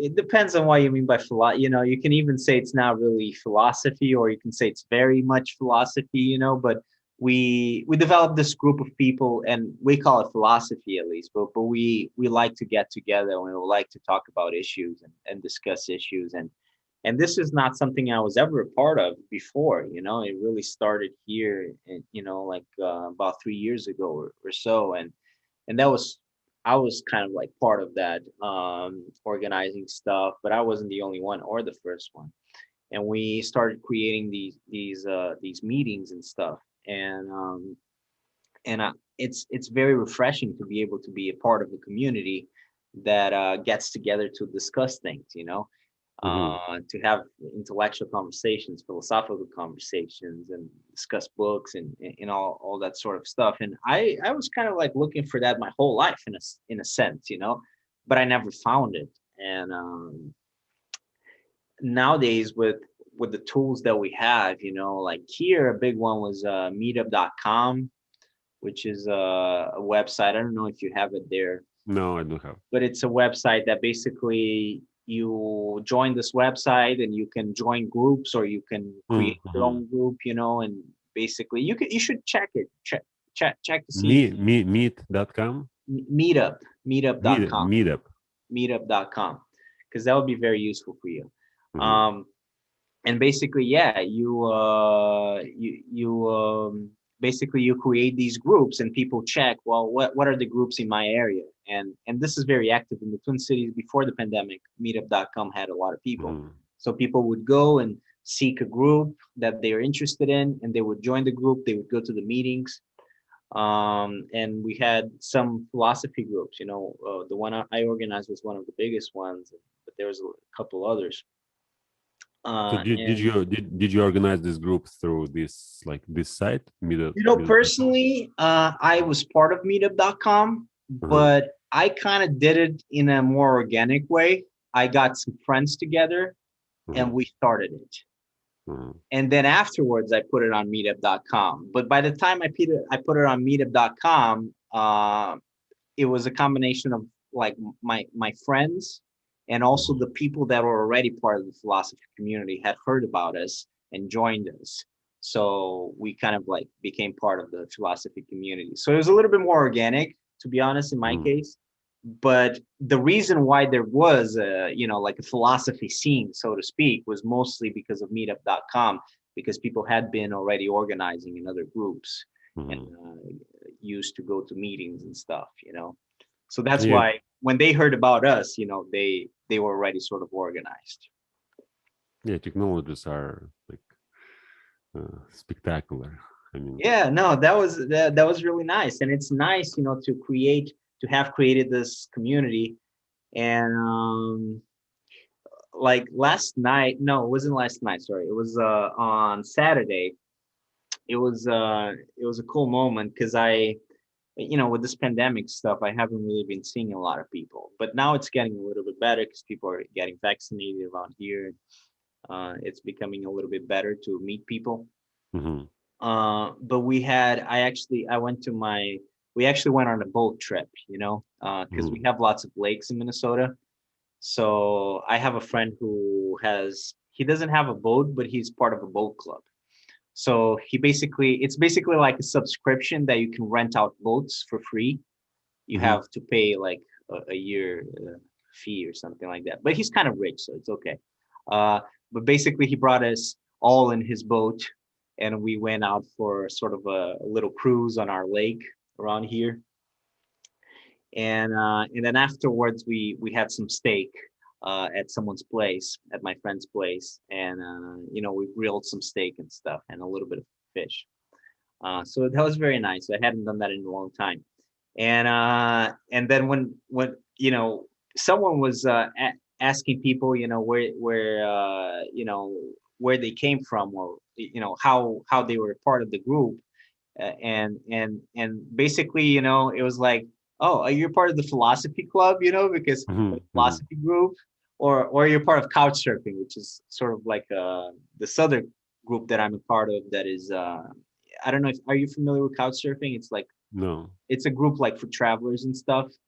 it depends on what you mean by philosophy. You can even say it's not really philosophy, or you can say it's very much philosophy. But we developed this group of people, and we call it philosophy at least. But we like to get together, and we like to talk about issues and discuss issues. And this is not something I was ever a part of before. It really started here, and like about 3 years ago or so, and that was I was kind of like part of that organizing stuff, but I wasn't the only one or the first one. And we started creating these meetings and stuff, and it's very refreshing to be able to be a part of a community that gets together to discuss things. Mhm. To have intellectual conversations, philosophical conversations, and discuss books and all that sort of stuff. And I was kind of like looking for that my whole life in a sense, but I never found it. And nowadays, with the tools that we have, like here, a big one was meetup.com, which is a website. I don't know if you have it there, No, I don't have. but it's a website that basically you join this website and you can join groups or you can create your Mm-hmm. own group, and basically you should check it, check to see Meet.com? meetup, meetup.com, Meetup. meetup.com, because that would be very useful for you. Mm-hmm. And basically, yeah, you basically you create these groups and people check, well, what are the groups in my area? And this is very active in the Twin Cities. Before the pandemic, meetup.com had a lot of people, Mm-hmm. so people would go and seek a group that they are interested in, and they would join the group, they would go to the meetings. And we had some philosophy groups, the one I organized was one of the biggest ones, but there was a couple others. So And did you organize this group through this site meetup.com? personally, I was part of meetup.com, Uh-huh. but I kind of did it in a more organic way. I got some friends together Uh-huh. and we started it. Uh-huh. And then afterwards, I put it on meetup.com. But by the time I put it on meetup.com, it was a combination of like my friends and also Uh-huh. the people that were already part of the philosophy community had heard about us and joined us. So we kind of like became part of the philosophy community. So it was a little bit more organic, to be honest, in my Uh-huh. case. But the reason why there was like a philosophy scene, so to speak, was mostly because of meetup.com, because people had been already organizing in other groups and Uh-huh. used to go to meetings and stuff. So that's Yeah, why when they heard about us, they were already sort of organized. yeah, technologies are spectacular. I mean, Yeah, no, that was really nice, and it's nice, to have created this community. And like last night, no, it wasn't last night. Sorry, it was on Saturday. It was a cool moment because with this pandemic stuff, I haven't really been seeing a lot of people, but now it's getting a little bit better because people are getting vaccinated around here. It's becoming a little bit better to meet people. mhm, But we actually went on a boat trip, because we mhm, have lots of lakes in Minnesota. So I have a friend he doesn't have a boat, but he's part of a boat club. So it's basically like a subscription that you can rent out boats for free. You mhm. have to pay like a year fee or something like that. But he's kind of rich, so it's okay. Uh, but basically, he brought us all in his boat, and we went out for sort of a little cruise on our lake around here. And then afterwards, we had some steak at someone's place, at my friend's place, and we grilled some steak and stuff, and a little bit of fish. So that was very nice. I hadn't done that in a long time. And then when someone was asking people, where they came from, or how they were part of the group, and basically, it was like, oh, you're part of the philosophy club, because the Mhm, mhm. philosophy group, or you're part of couch surfing, which is sort of like this other group that I'm a part of. That is, I don't know if are you familiar with couch surfing? No, It's a group like for travelers and stuff. And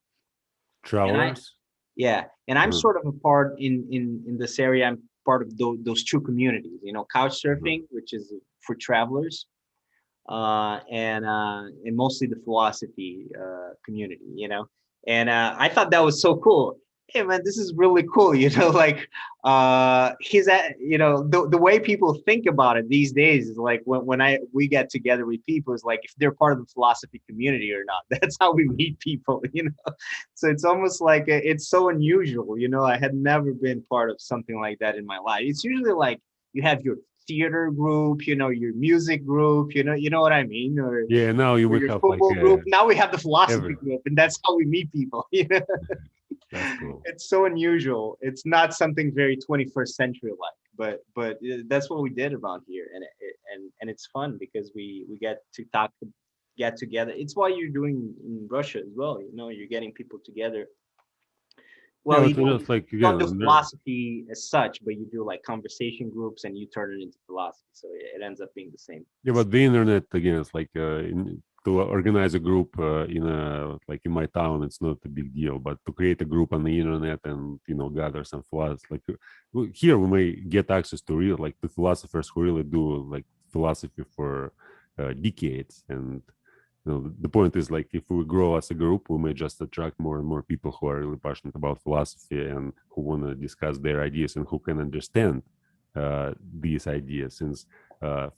travelers. yeah, and I'm Mhm, sort of a part in this area. I'm part of those two communities. Couch mhm. surfing, which is for travelers, and mostly the philosophy community. And I thought that was so cool. Hey man, this is really cool. Like he's at the way people think about it these days is like when we get together with people is like if they're part of the philosophy community or not. That's how we meet people. So it's almost like it's so unusual. I had never been part of something like that in my life. It's usually like you have your theater group, your music group, you know what I mean, Yeah, now you or will your have football group. Now we have the philosophy every. group, and that's how we meet people. That's cool. It's so unusual. It's not something very 21st century like, but that's what we did around here, and it's fun because we get to get together. It's what you're doing in Russia as well. You're getting people together. Yeah, Well, but just like don't do again, philosophy as such, but you do like conversation groups and you turn it into philosophy. So it ends up being the same. yeah, but the internet again is like to organize a group in a like in my town, it's not a big deal. But to create a group on the internet and gather some philosophers, like here we may get access to real like the philosophers who really do like philosophy for decades. And the point is like if we grow as a group, we may just attract more and more people who are really passionate about philosophy and who want to discuss their ideas and who can understand these ideas. Since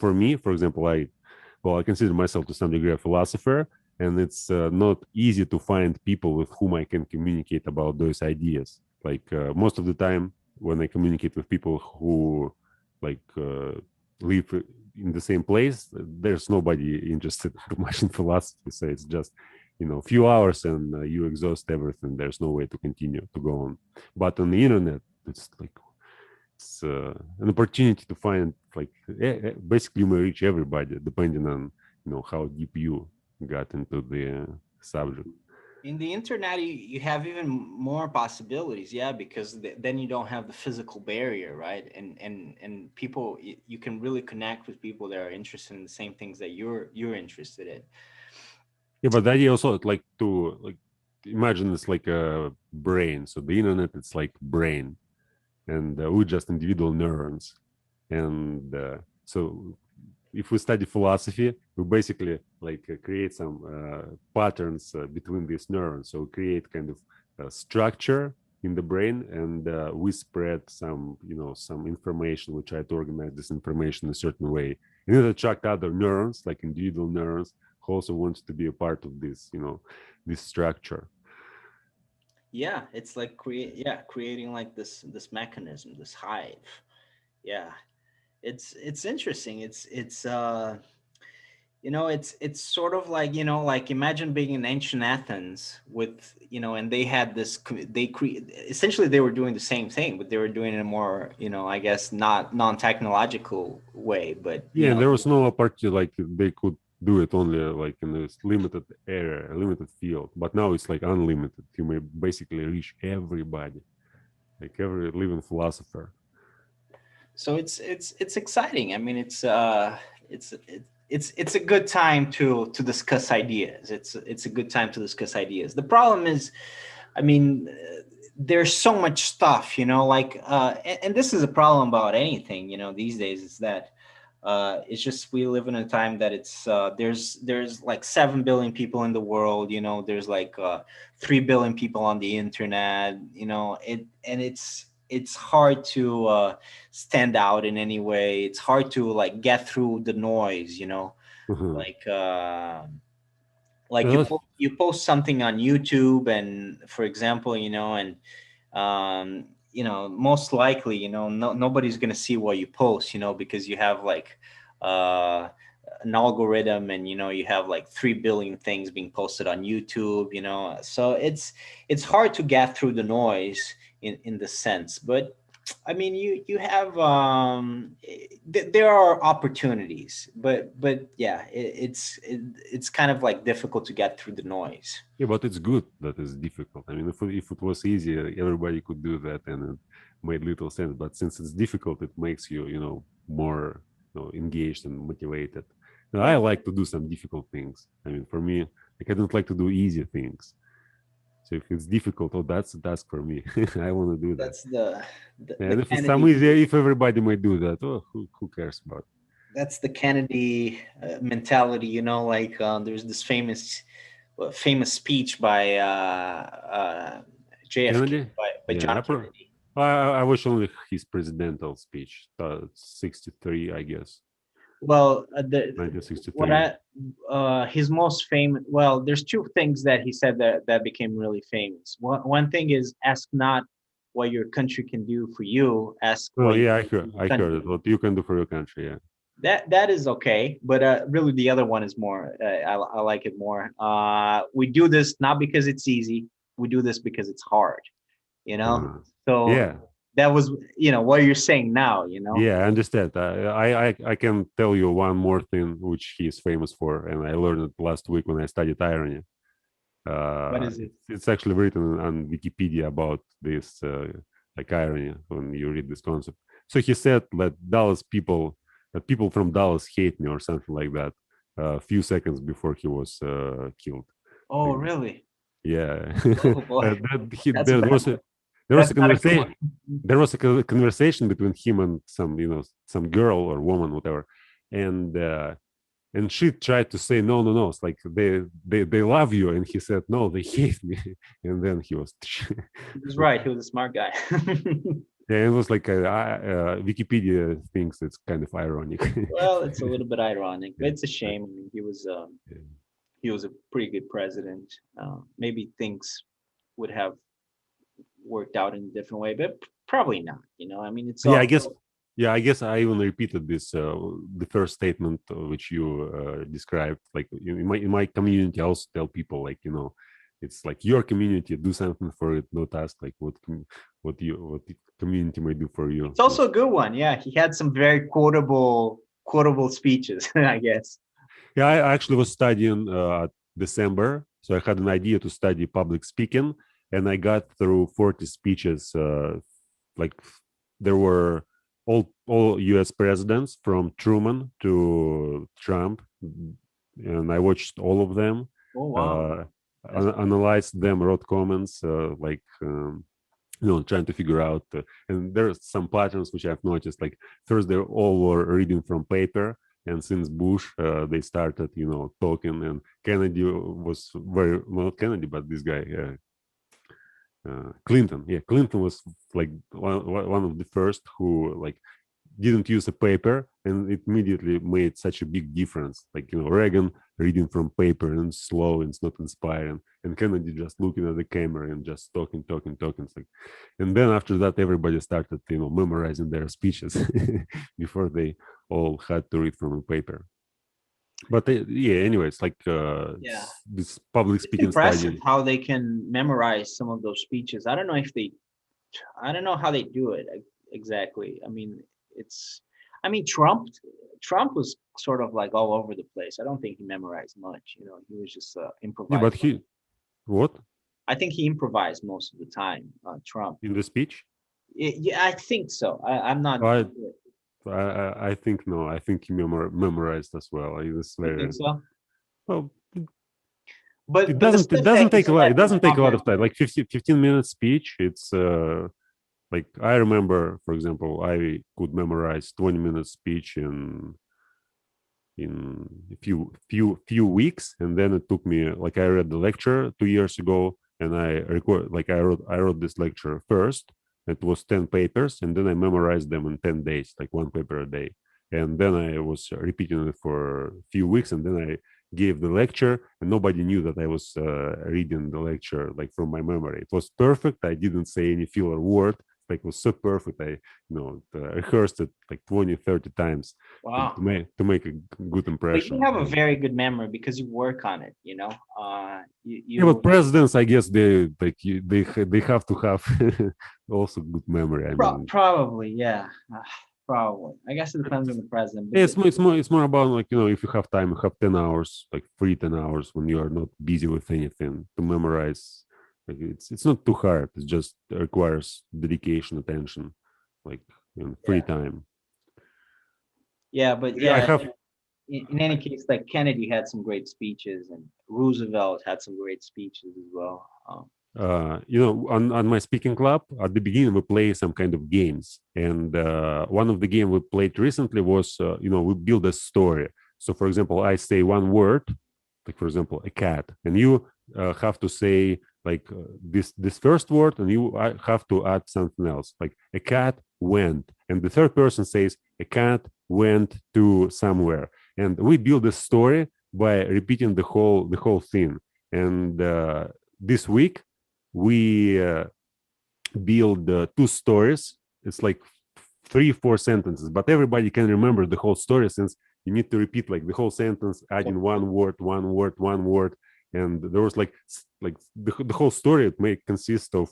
for me, for example, I consider myself to some degree a philosopher, and it's not easy to find people with whom I can communicate about those ideas. Like most of the time, when I communicate with people who like live in the same place, there's nobody interested too much in philosophy. So it's just a few hours and you exhaust everything. There's no way to continue to go on. But on the internet, it's like it's an opportunity to find like basically you may reach everybody depending on how deep you got into the subject. In the internet, you have even more possibilities, yeah, because then you don't have the physical barrier, right? And people, you can really connect with people that are interested in the same things that you're interested in. Yeah, but the idea also like to like imagine it's like a brain. So the internet, it's like brain, and we're just individual neurons. And so if we study philosophy, we basically like create some patterns between these neurons. So we create kind of a structure in the brain, and we spread some information. We try to organize this information in a certain way, and then attract other neurons, like individual neurons, who also wants to be a part of this structure. Yeah, it's like creating like this mechanism, this hive. Yeah, it's interesting. It's sort of like, like imagine being in ancient Athens with, and they had this, they create, essentially they were doing the same thing, but they were doing it in a more, I guess not non-technological way, but Yeah, and there was no opportunity like they could do it only like in this limited area, a limited field. But now it's like unlimited. You may basically reach everybody, like every living philosopher. so it's exciting. I mean, it's a good time to discuss ideas. It's a good time to discuss ideas. The problem is, I mean, there's so much stuff, like, and this is a problem about anything, these days, is that it's just we live in a time that it's there's like 7 billion people in the world, there's like 3 billion people on the internet, and it's hard to stand out in any way. It's hard to like get through the noise, Mhm. like like Well, you post something on YouTube, and for example, and most likely, nobody's gonna see what you post, because you have like uh, an algorithm, and you have like 3 billion things being posted on YouTube, so it's hard to get through the noise in the sense, but I mean, you have there are opportunities, but yeah, it's kind of like difficult to get through the noise. yeah, but it's good that it's difficult. I mean, if it was easy, everybody could do that, and it made little sense. But since it's difficult, it makes you, more, engaged and motivated. Now, I Yeah, like to do some difficult things. I mean, for me, like I don't like to do easy things. So if it's difficult, oh, that's a task for me. I want to do that. that's the And if it's some Kennedy. easy, if everybody might do that, oh, who cares about? That's the Kennedy mentality, like there's this famous speech by JFK, Kennedy? by Yeah, John Kennedy. I wish only his presidential speech, 63, I guess, Well, the what 1963. I his most famous, well, there's two things that he said that became really famous. One thing is, ask not what your country can do for you, ask Oh what you yeah, can do for your I heard country. it. What you can do for your country, yeah. That is okay, but really the other one is more. I like it more. We do this not because it's easy. We do this because it's hard. You know. Uh-huh. So Yeah, that was what you're saying now. yeah, I understand. I can tell you one more thing which he is famous for, and I learned it last week when I studied irony. What is it? It's actually written on Wikipedia about this like irony when you read this concept. So he said that people from Dallas hate me or something like that. A few seconds before he was killed. Oh, Like, really? yeah, Oh boy, that's there was bad. there was That's a not a good conversation. one. There was a conversation between him and some some girl or woman, whatever, and she tried to say no. It's like they love you, and he said no, they hate me, and then he was. He was right. He was a smart guy. Yeah, it was like Wikipedia thinks it's kind of ironic. Well, it's a little bit ironic, but Yeah, it's a shame. I mean, yeah. he was a pretty good president. Maybe things would have worked out in a different way, but probably not. I mean, it's Yeah, all. I guess I even repeated this the first statement which you described. Like in my community, I also tell people like it's like your community, do something for it, not ask like what the community may do for you. It's also a good one. Yeah, he had some very quotable speeches, I guess. Yeah, I actually was studying December, so I had an idea to study public speaking, and I got through 40 speeches. Like there were all U.S. presidents from Truman to Trump, and I watched all of them, Oh wow, uh, that's analyzed them, wrote comments, trying to figure out. And there's some patterns which I've noticed. Like first, they all were reading from paper, and since Bush, they started, talking. And Kennedy was very well, not Kennedy, but this guy. Clinton, yeah, Clinton was like one of the first who like didn't use a paper, and it immediately made such a big difference. Like Reagan reading from paper and slow and it's not inspiring, and Kennedy just looking at the camera and just talking. It's like, and then after that, everybody started memorizing their speeches before they all had to read from a paper. But yeah, anyways, like yeah. this public It's speaking impressive study. how they can memorize some of those speeches. I don't know how they do it exactly. I mean, it's, I mean, Trump was sort of like all over the place. I don't think he memorized much. He was just Yeah, but improvised. what I think he improvised most of the time. Trump. in the speech? Yeah, I think so. I'm not I sure. I think no. I think he memorized as well. It was You think very so? well. But the It stuff that doesn't he take a lot. said It was doesn't take not a lot very of time. good. Like 15 minute speech. It's like I remember, for example, I could memorize 20-minute speech in a few weeks, and then it took me like I read the lecture 2 years ago, and I wrote this lecture first. It was 10 papers, and then I memorized them in 10 days, like one paper a day. And then I was repeating it for a few weeks, and then I gave the lecture, and nobody knew that I was reading the lecture like from my memory. It was perfect. I didn't say any filler word. Like it was so perfect. I rehearsed it like 20, 30 times Wow. to make a good But you impression. have a And very good memory because you work on it. yeah, but You presidents, I guess they have to have also good memory. I mean, probably, yeah, probably. I guess it depends on the president, but yeah, it's more about like if you have time, you have 10 hours, like free 10 hours when you are not busy with anything to memorize. Like it's not too hard. It just requires dedication, attention, like free yeah, time. but Yeah, I yeah. have. In any case, like Kennedy had some great speeches, and Roosevelt had some great speeches as well. On my speaking club at the beginning we play some kind of games, and one of the game we played recently was we build a story. So for example, I say one word, like for example a cat, and you have to say like this first word, and you have to add something else, like a cat went, and the third person says a cat went to somewhere, and we build a story by repeating the whole thing. And this week we build two stories. It's like 3 4 sentences, but everybody can remember the whole story since you need to repeat like the whole sentence, adding one word. And there was like the whole story may consist of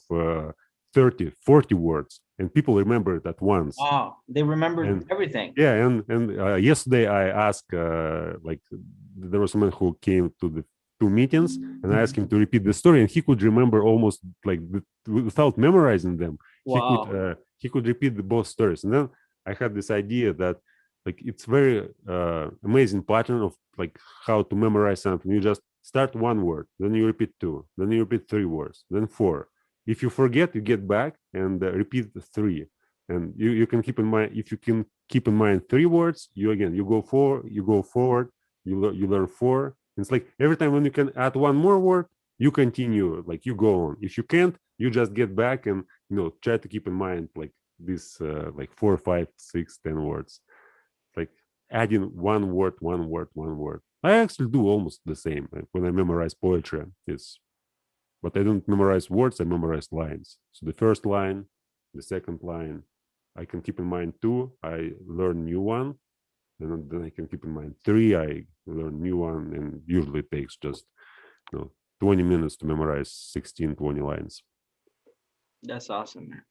30 40 words, and people remember it at once. Oh, they remembered And everything. yeah, and yesterday I asked like there was someone who came to the two meetings, and I asked him to repeat the story, and he could remember almost like without memorizing them. Wow. He could repeat both stories, and then I had this idea that like it's very amazing pattern of like how to memorize something. You just start one word, then you repeat two, then you repeat three words, then four. If you forget, you get back and repeat the three. And you can keep in mind, if you can keep in mind three words, you go forward, you learn four. It's like every time when you can add one more word, you continue, like you go on. If you can't, you just get back and try to keep in mind like this like 4, 5, 6, 10 words. Like adding one word, one word, one word. I actually do almost the same when I memorize poetry. But I don't memorize words, I memorize lines. So the first line, the second line, I can keep in mind two, I learn new one, and then I can keep in mind three, I learn new one, and usually it takes just 20 minutes to memorize 16, 20 lines. That's awesome, man.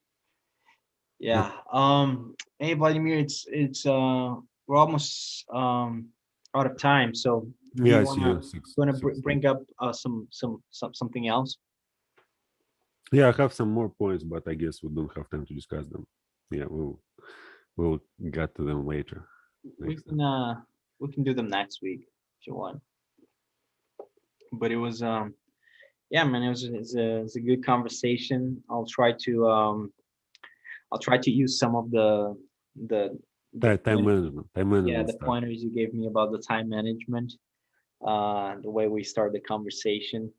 Yep. Yeah. Hey Vladimir, it's we're almost out of time. So do Yeah, you I see you. wanna Six. bring up something else? Yeah, I have some more points, but I guess we don't have time to discuss them. Yeah, we'll get to them later. We Next can time. we can do them next week if you want. But it was yeah, man, it's a good conversation. I'll try to use some of the the Time point, management, time yeah, management the stuff. pointers you gave me about the time management, the way we start the conversation.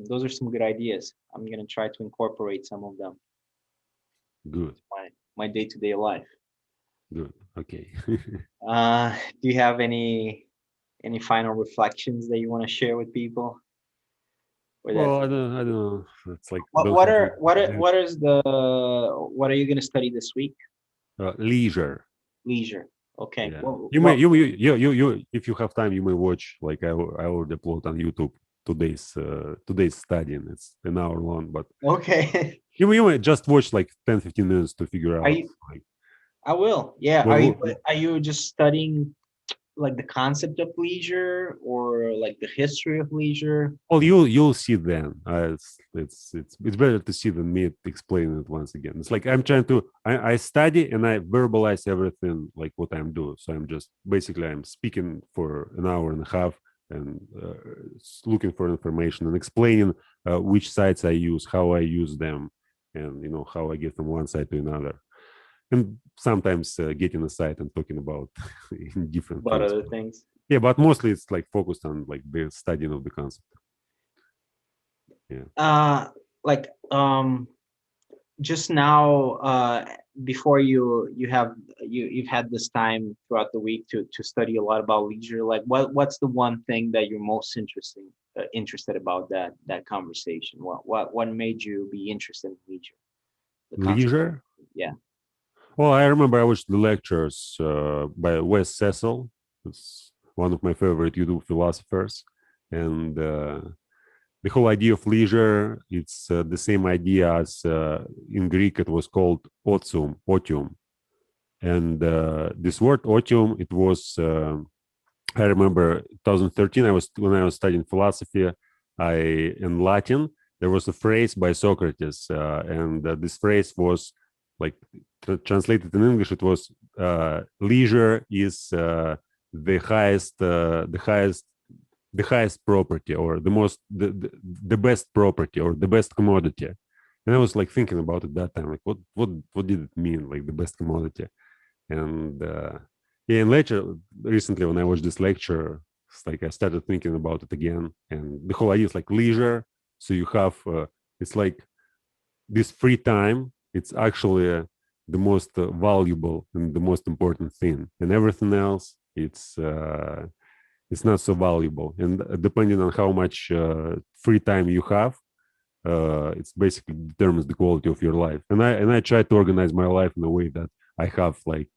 Those are some good ideas. I'm gonna try to incorporate some of them Good, into my day-to-day life. good. Okay. Do you have any final reflections that you want to share with people? Or that's Well, I don't know. It's like what don't what have are what are, yeah, what is the what are you gonna study this week? leisure. Leisure. Okay. Yeah, Well, you may you if you have time, you may watch like I will upload on YouTube today's studying. It's an hour long, but okay. you may just watch like 10-15 minutes to figure Are out you? like I will. Yeah. what, what Are you just studying like the concept of leisure or like the history of leisure? well, you'll see then. It's better to see than me explaining it once again. It's like I'm trying to I study and I verbalize everything like what I'm doing. So I'm just basically I'm speaking for an hour and a half and looking for information and explaining which sites I use, how I use them, and how I get from one site to another. And sometimes getting a site and talking about different About things. other things. Yeah, but mostly it's like focused on like the studying of the concept. Yeah. Like just now before you've had this time throughout the week to study a lot about leisure, like what's the one thing that you're most interested about that conversation? What made you be interested in leisure, the concept? Leisure. Yeah. Well, I remember I watched the lectures by Wes Cecil. It's one of my favorite YouTube philosophers, and the whole idea of leisure, it's the same idea as in Greek it was called otium. And this word otium, it was I remember 2013. When I was studying philosophy, in Latin there was a phrase by Socrates, and this phrase was like translated in English. It was leisure is the highest property, or the best property, or the best commodity. And I was like thinking about it that time, like what did it mean, like the best commodity? And yeah, and later recently when I watched this lecture, it's like I started thinking about it again, and the whole idea is like leisure. So you have it's like this free time, it's actually the most valuable and the most important thing, and everything else it's not so valuable. And depending on how much free time you have, it's basically determines the quality of your life. And I try to organize my life in a way that I have like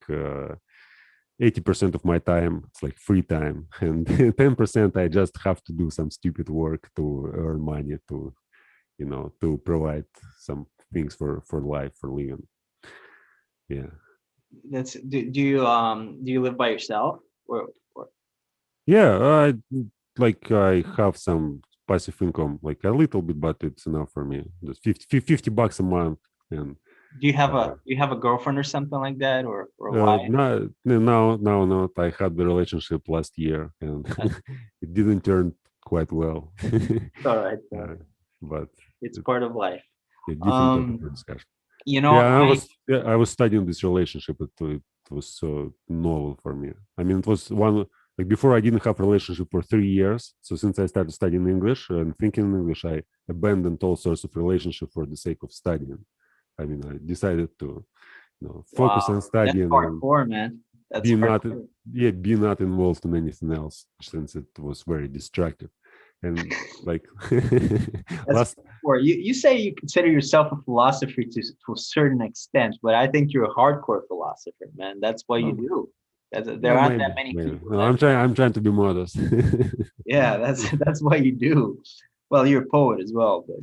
80% of my time it's like free time, and 10% I just have to do some stupid work to earn money to to provide some things for life, for living. Yeah. Do you live by yourself or Yeah, like I have some passive income, like a little bit, but it's enough for me. Just 50 bucks a month, and Do you have a uh, do you have a girlfriend or something like that, or a wife? now, not. I had the relationship last year, and That's it didn't turn quite well. all right. uh, but It's it's part of life. a different topic Um, for discussion. you know, Yeah, I I was studying this relationship. It was so novel for me. I mean, it was one like before I didn't have relationship for 3 years. So since I started studying English and thinking in English, I abandoned all sorts of relationship for the sake of studying. I mean, I decided to focus on wow, that's studying and hardcore, man. That's be not hardcore. be not involved in anything else since it was very distractive. And like That's last hardcore. You say you consider yourself a philosopher to a certain extent, but I think you're a hardcore philosopher, man. That's what you oh, do. There yeah, aren't that maybe, many maybe. people No, that. I'm trying to be modest. Yeah, that's what you do. Well, you're a poet as well, but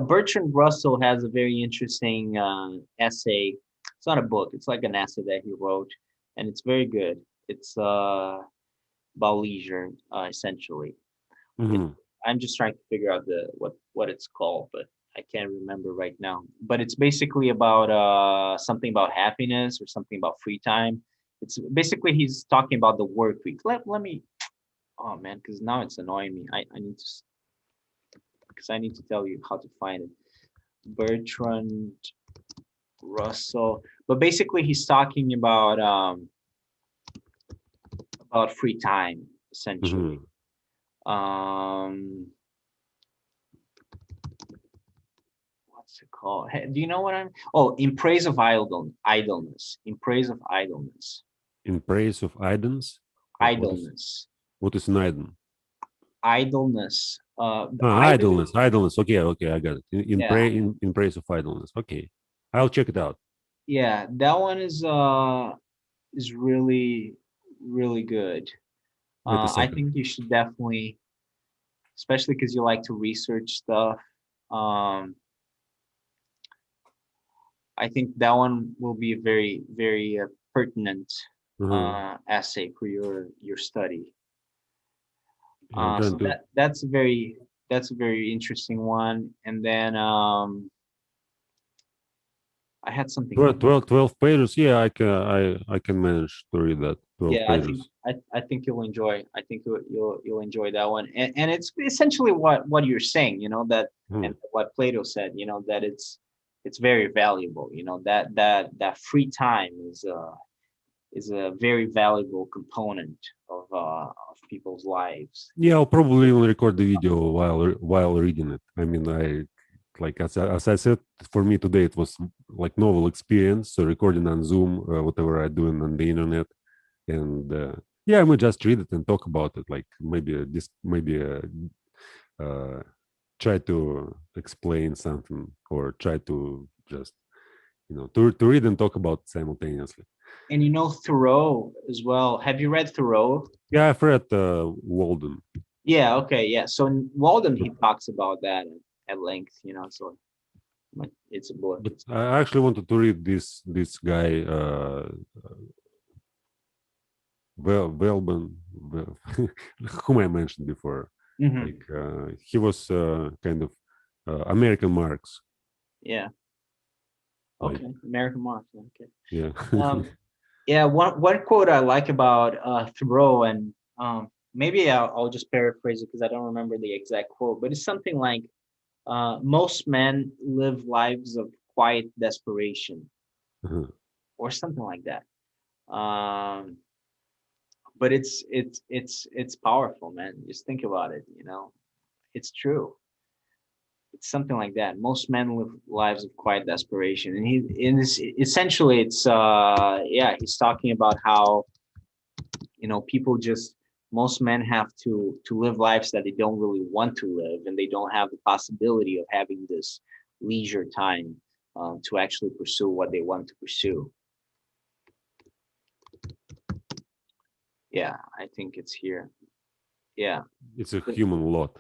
Bertrand Russell has a very interesting essay. It's not a book. It's like an essay that he wrote, and it's very good. It's about leisure, essentially. It, Mhm. I'm just trying to figure out the what it's called, but I can't remember right now. But it's basically about something about happiness or something about free time. It's basically he's talking about the work week. Let me. Oh man, because now it's annoying me. I need to because I need to tell you how to find it. Bertrand Russell. But basically, he's talking about free time essentially. Mhm. Um, what's it called? Hey, do you know what I'm? Oh, in praise of idleness. In praise of idleness. In praise of idleness, Idleness. what is an idle? Idleness. The idle. Idleness, idleness. Okay, okay, I got it. Yeah, In praise of idleness. Okay, I'll check it out. yeah. That one is really really good. Wait a I second. think you should definitely, especially because you like to research stuff. Um, I think that one will be a very, very pertinent Mhm. essay for your study. Yeah, I'm trying So to that's a very interesting one. And then I had something else. 12 pages. Yeah, I can manage to read that 12 Yeah, pages. I think you'll enjoy. I think you'll enjoy that one. And it's essentially what you're saying. That and Mhm. what Plato said. That it's very valuable. That free time is a very valuable component of people's lives. Yeah, I'll probably even record the video while reading it. I mean, I like as I said, for me today it was like novel experience. So recording on Zoom, whatever I doing on the internet, and yeah, I might just read it and talk about it. Like maybe uh, try to explain something or try to just to read and talk about simultaneously. And Thoreau as well. Have you read Thoreau? Yeah, I've read Walden, Yeah, okay, yeah. So in Walden but he talks about that at length, so it's a book. but It's I actually wanted to read this guy Velben, whom I mentioned before. hmm Like he was kind of American Marx. yeah. Like Okay. American Marx. Okay. yeah, Um, yeah, one quote I like about Thoreau, and maybe I'll just paraphrase it because I don't remember the exact quote, but it's something like most men live lives of quiet desperation Mhm. or something like that. But it's powerful, man. Just think about it. It's true. It's something like that. Most men live lives of quiet desperation, and essentially it's yeah, he's talking about how people just most men have to live lives that they don't really want to live, and they don't have the possibility of having this leisure time to actually pursue what they want to pursue. Yeah, I think it's here. Yeah. It's a human lot.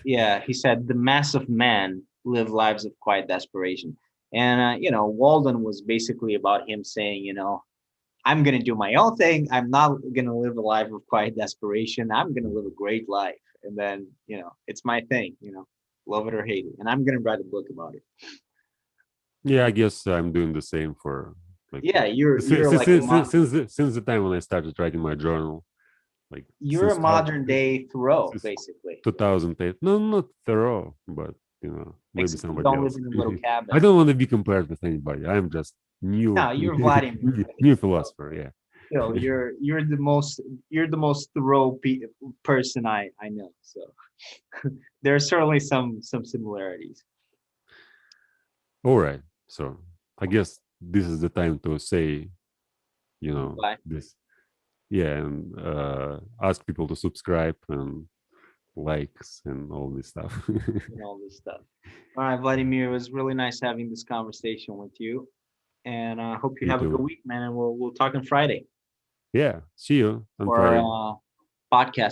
Yeah, he said the mass of men live lives of quiet desperation. And Walden was basically about him saying, I'm gonna do my own thing. I'm not gonna live a life of quiet desperation. I'm gonna live a great life, and then it's my thing. Love it or hate it, and I'm gonna write a book about it. Yeah, I guess I'm doing the same for like Yeah, you're since like a since the time when I started writing my journal, like you're a since modern day Thoreau, since basically. 2008. No, not Thoreau, but maybe Except you somebody don't live else. in a little I cabin. don't want to be compared with anybody. I'm just No, new you're Vladimir. new philosopher. Yeah. You're the most Thoreau person I know. So there are certainly some similarities. All right. So I guess this is the time to say, Bye this. Yeah, and ask people to subscribe and likes and all this stuff. and all this stuff. All right, Vladimir, it was really nice having this conversation with you, and I hope you You have a good too. week, man. And we'll talk on Friday Yeah. See you on for Friday. podcast